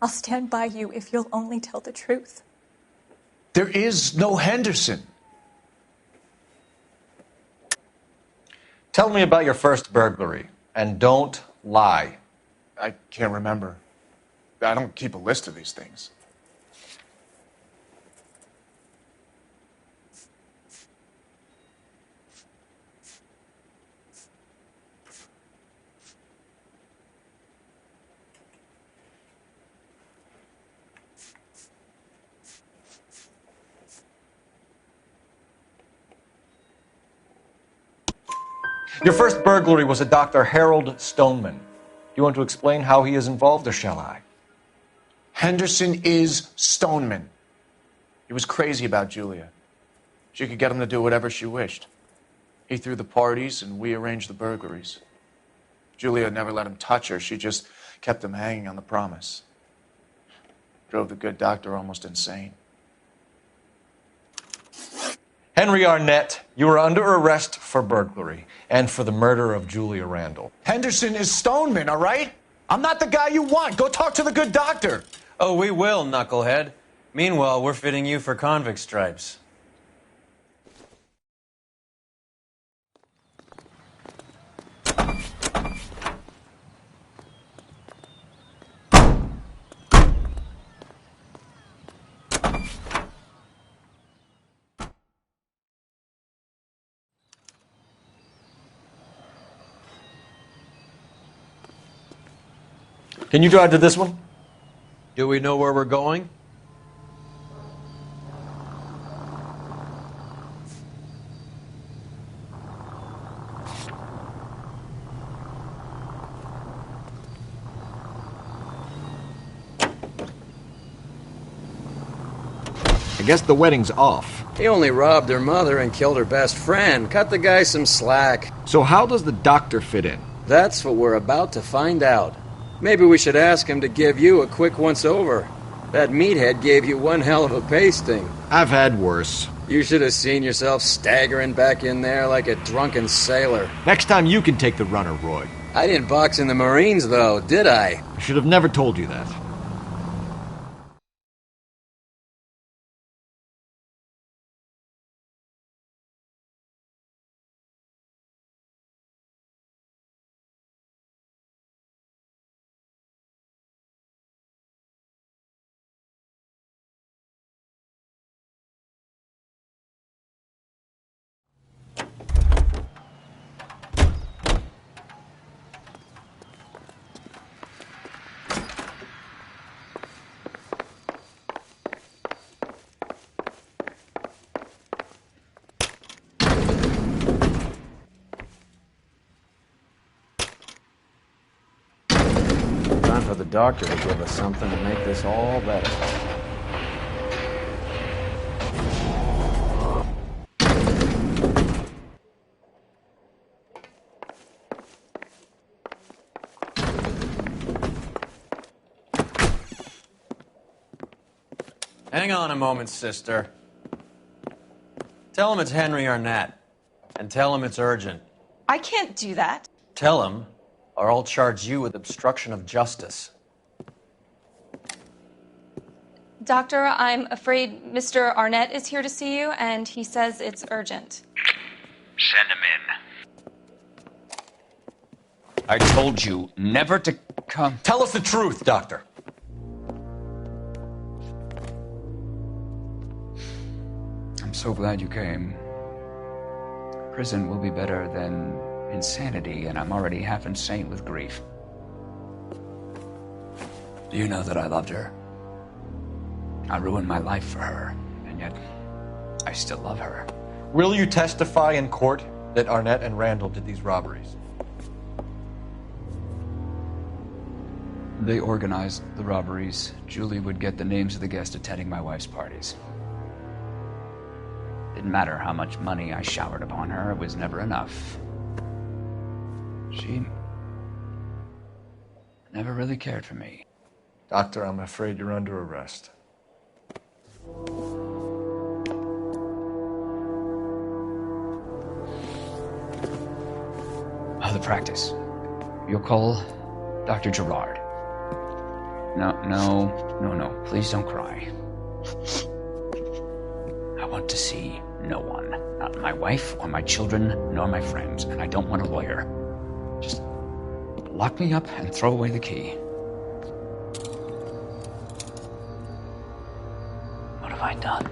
I'll stand by you if you'll only tell the truth. There is no Henderson. Tell me about your first burglary, and don't lie. I can't remember. I don't keep a list of these things. Your first burglary was a Dr. Harold Stoneman. you want to explain how he is involved, or shall I? Henderson is Stoneman. He was crazy about Julia. She could get him to do whatever she wished. He threw the parties, and we arranged the burglaries. Julia never let him touch her. She just kept him hanging on the promise. Drove the good doctor almost insane. Henry Arnett, you are under arrest for burglary and for the murder of Julia Randall. Henderson is Stoneman, all right? I'm not the guy you want. Go talk to the good doctor. Oh, we will, knucklehead. Meanwhile, we're fitting you for convict stripes. Can you drive to this one? Do we know where we're going? I guess the wedding's off. He only robbed her mother and killed her best friend. Cut the guy some slack. So how does the doctor fit in? That's what we're about to find out. Maybe we should ask him to give you a quick once-over. That meathead gave you one hell of a pasting. I've had worse. You should have seen yourself staggering back in there like a drunken sailor. Next time you can take the runner, Roy. I didn't box in the Marines, though, did I? I should have never told you that. Time for the doctor to give us something to make this all better. Hang on a moment, sister. Tell him it's Henry Arnett. And tell him it's urgent. I can't do that. Tell him, or I'll charge you with obstruction of justice. Doctor, I'm afraid Mr. Arnett is here to see you, and he says it's urgent. Send him in. I told you never to come. Tell us the truth, Doctor. I'm so glad you came. Prison will be better than insanity, and I'm already half insane with grief. Do you know that I loved her? I ruined my life for her, and yet I still love her. Will you testify in court that Arnett and Randall did these robberies? They organized the robberies. Julie would get the names of the guests attending my wife's parties. Didn't matter how much money I showered upon her, it was never enough. She never really cared for me. Doctor, I'm afraid you're under arrest. The practice. You'll call Dr. Gerard. No. Please don't cry. I want to see no one. Not my wife or my children, nor my friends. And I don't want a lawyer. Just lock me up and throw away the key. What have I done?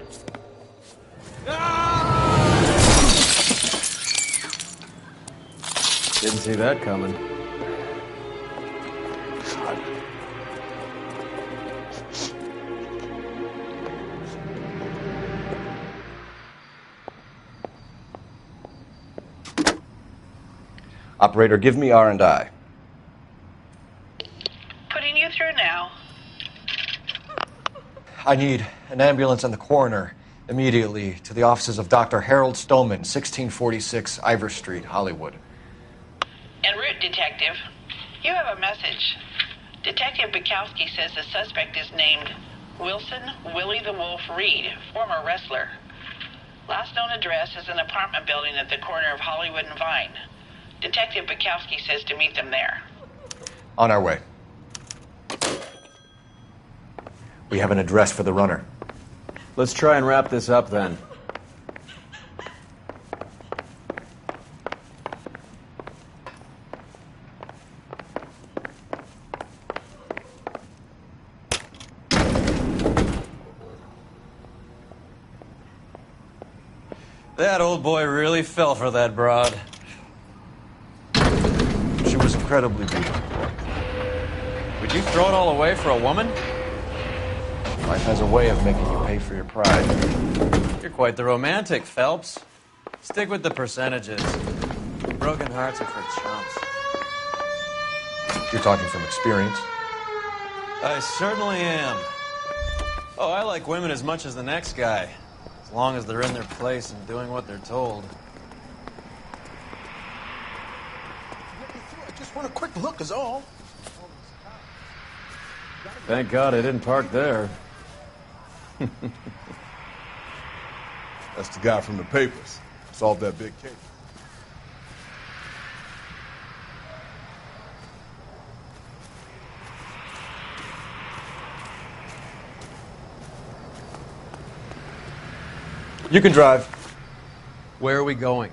Didn't see that coming. Operator, give me R&I. I need an ambulance and the coroner immediately to the offices of Dr. Harold Stoneman, 1646 Ivor Street, Hollywood. En route, Detective. You have a message. Detective Bukowski says the suspect is named Wilson Willie the Wolf Reed, former wrestler. Last known address is an apartment building at the corner of Hollywood and Vine. Detective Bukowski says to meet them there. On our way. We have an address for the runner. Let's try and wrap this up then. That old boy really fell for that broad. She was incredibly beautiful. Would you throw it all away for a woman? Life has a way of making you pay for your pride. You're quite the romantic, Phelps. Stick with the percentages. Broken hearts are for chumps. You're talking from experience. I certainly am. Oh, I like women as much as the next guy. As long as they're in their place and doing what they're told. I just want a quick look is all. Thank God I didn't park there. That's the guy from the papers. Solved that big case. You can drive. Where are we going?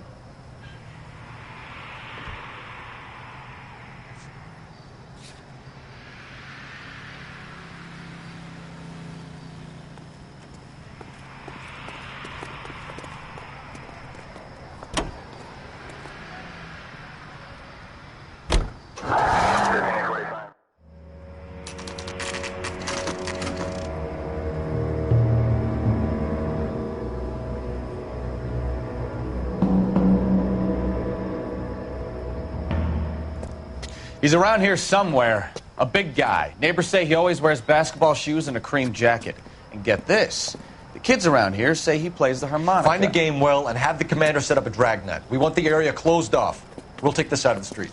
He's around here somewhere. A big guy. Neighbors say he always wears basketball shoes and a cream jacket. And get this. The kids around here say he plays the harmonica. Find the game well and have the commander set up a dragnet. We want the area closed off. We'll take this side of the street.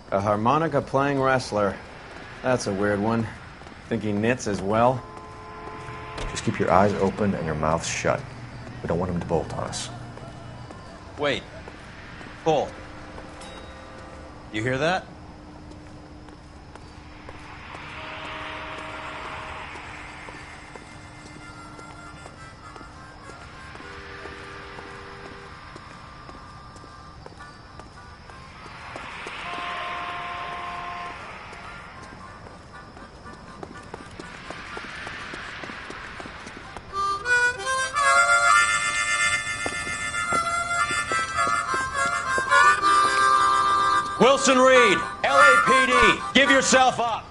A harmonica playing wrestler. That's a weird one. Think he knits as well? Just keep your eyes open and your mouth shut. We don't want him to bolt on us. Wait. Pull. You hear that? Wilson Reed, LAPD, give yourself up.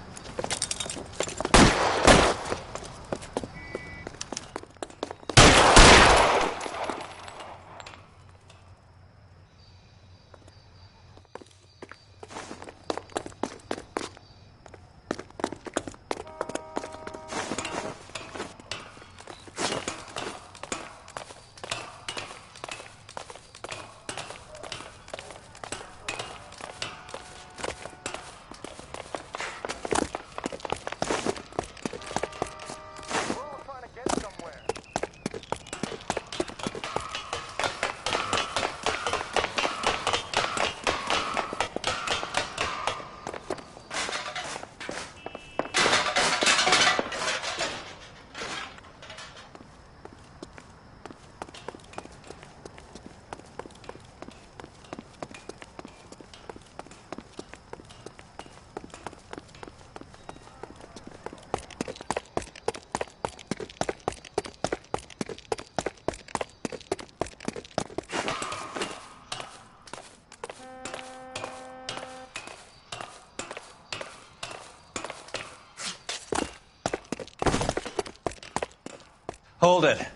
Hold it.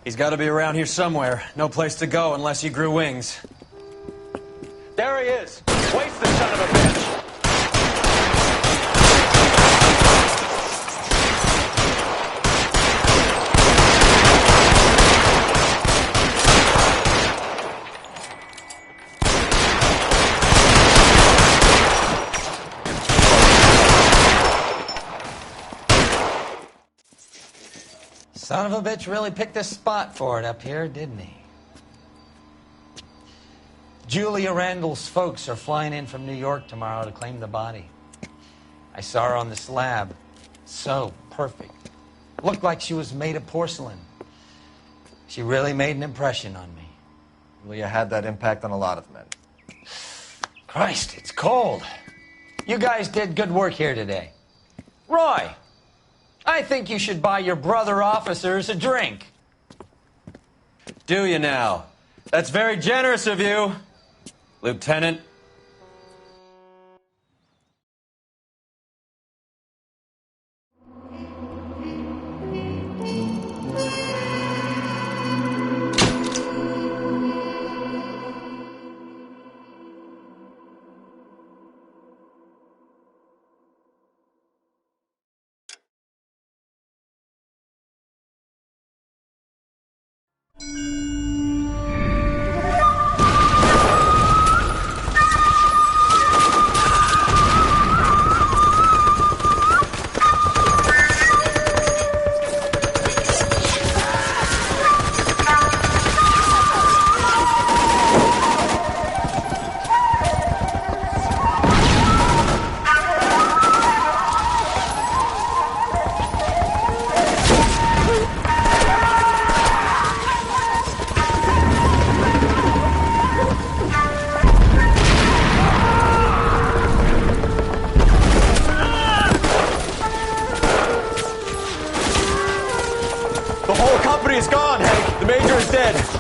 He's got to be around here somewhere. No place to go unless he grew wings. There he is. Waste the son of a bitch. Son of a bitch really picked a spot for it up here, didn't he? Julia Randall's folks are flying in from New York tomorrow to claim the body. I saw her on the slab. So perfect. Looked like she was made of porcelain. She really made an impression on me. Julia had that impact on a lot of men. Christ, it's cold. You guys did good work here today. Roy, I think you should buy your brother officers a drink. Do you now? That's very generous of you, Lieutenant.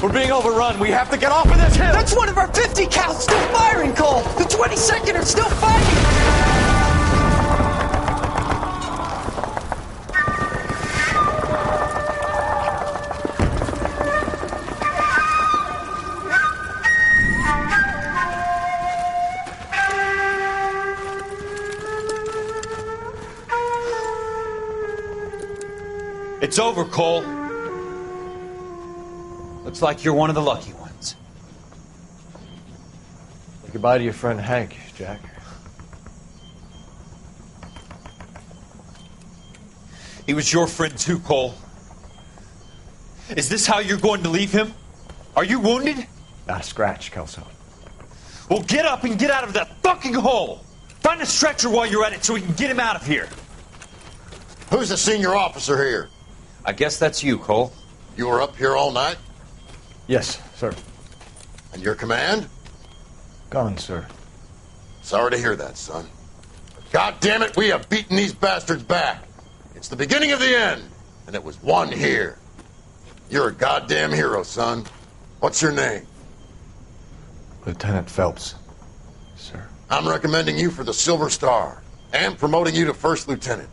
We're being overrun. We have to get off of this hill. That's one of our 50 cows still firing, Cole. The 22nd are still fighting. It's over, Cole. Looks like you're one of the lucky ones. Say goodbye to your friend Hank, Jack. He was your friend too, Cole. Is this how you're going to leave him? Are you wounded? Not a scratch, Kelso. Well, get up and get out of that fucking hole! Find a stretcher while you're at it so we can get him out of here. Who's the senior officer here? I guess that's you, Cole. You were up here all night? Yes, sir. And your command? Gone, sir. Sorry to hear that, son. But God damn it, we have beaten these bastards back. It's the beginning of the end, and it was one here. You're a goddamn hero, son. What's your name? Lieutenant Phelps, sir. I'm recommending you for the Silver Star and promoting you to First Lieutenant.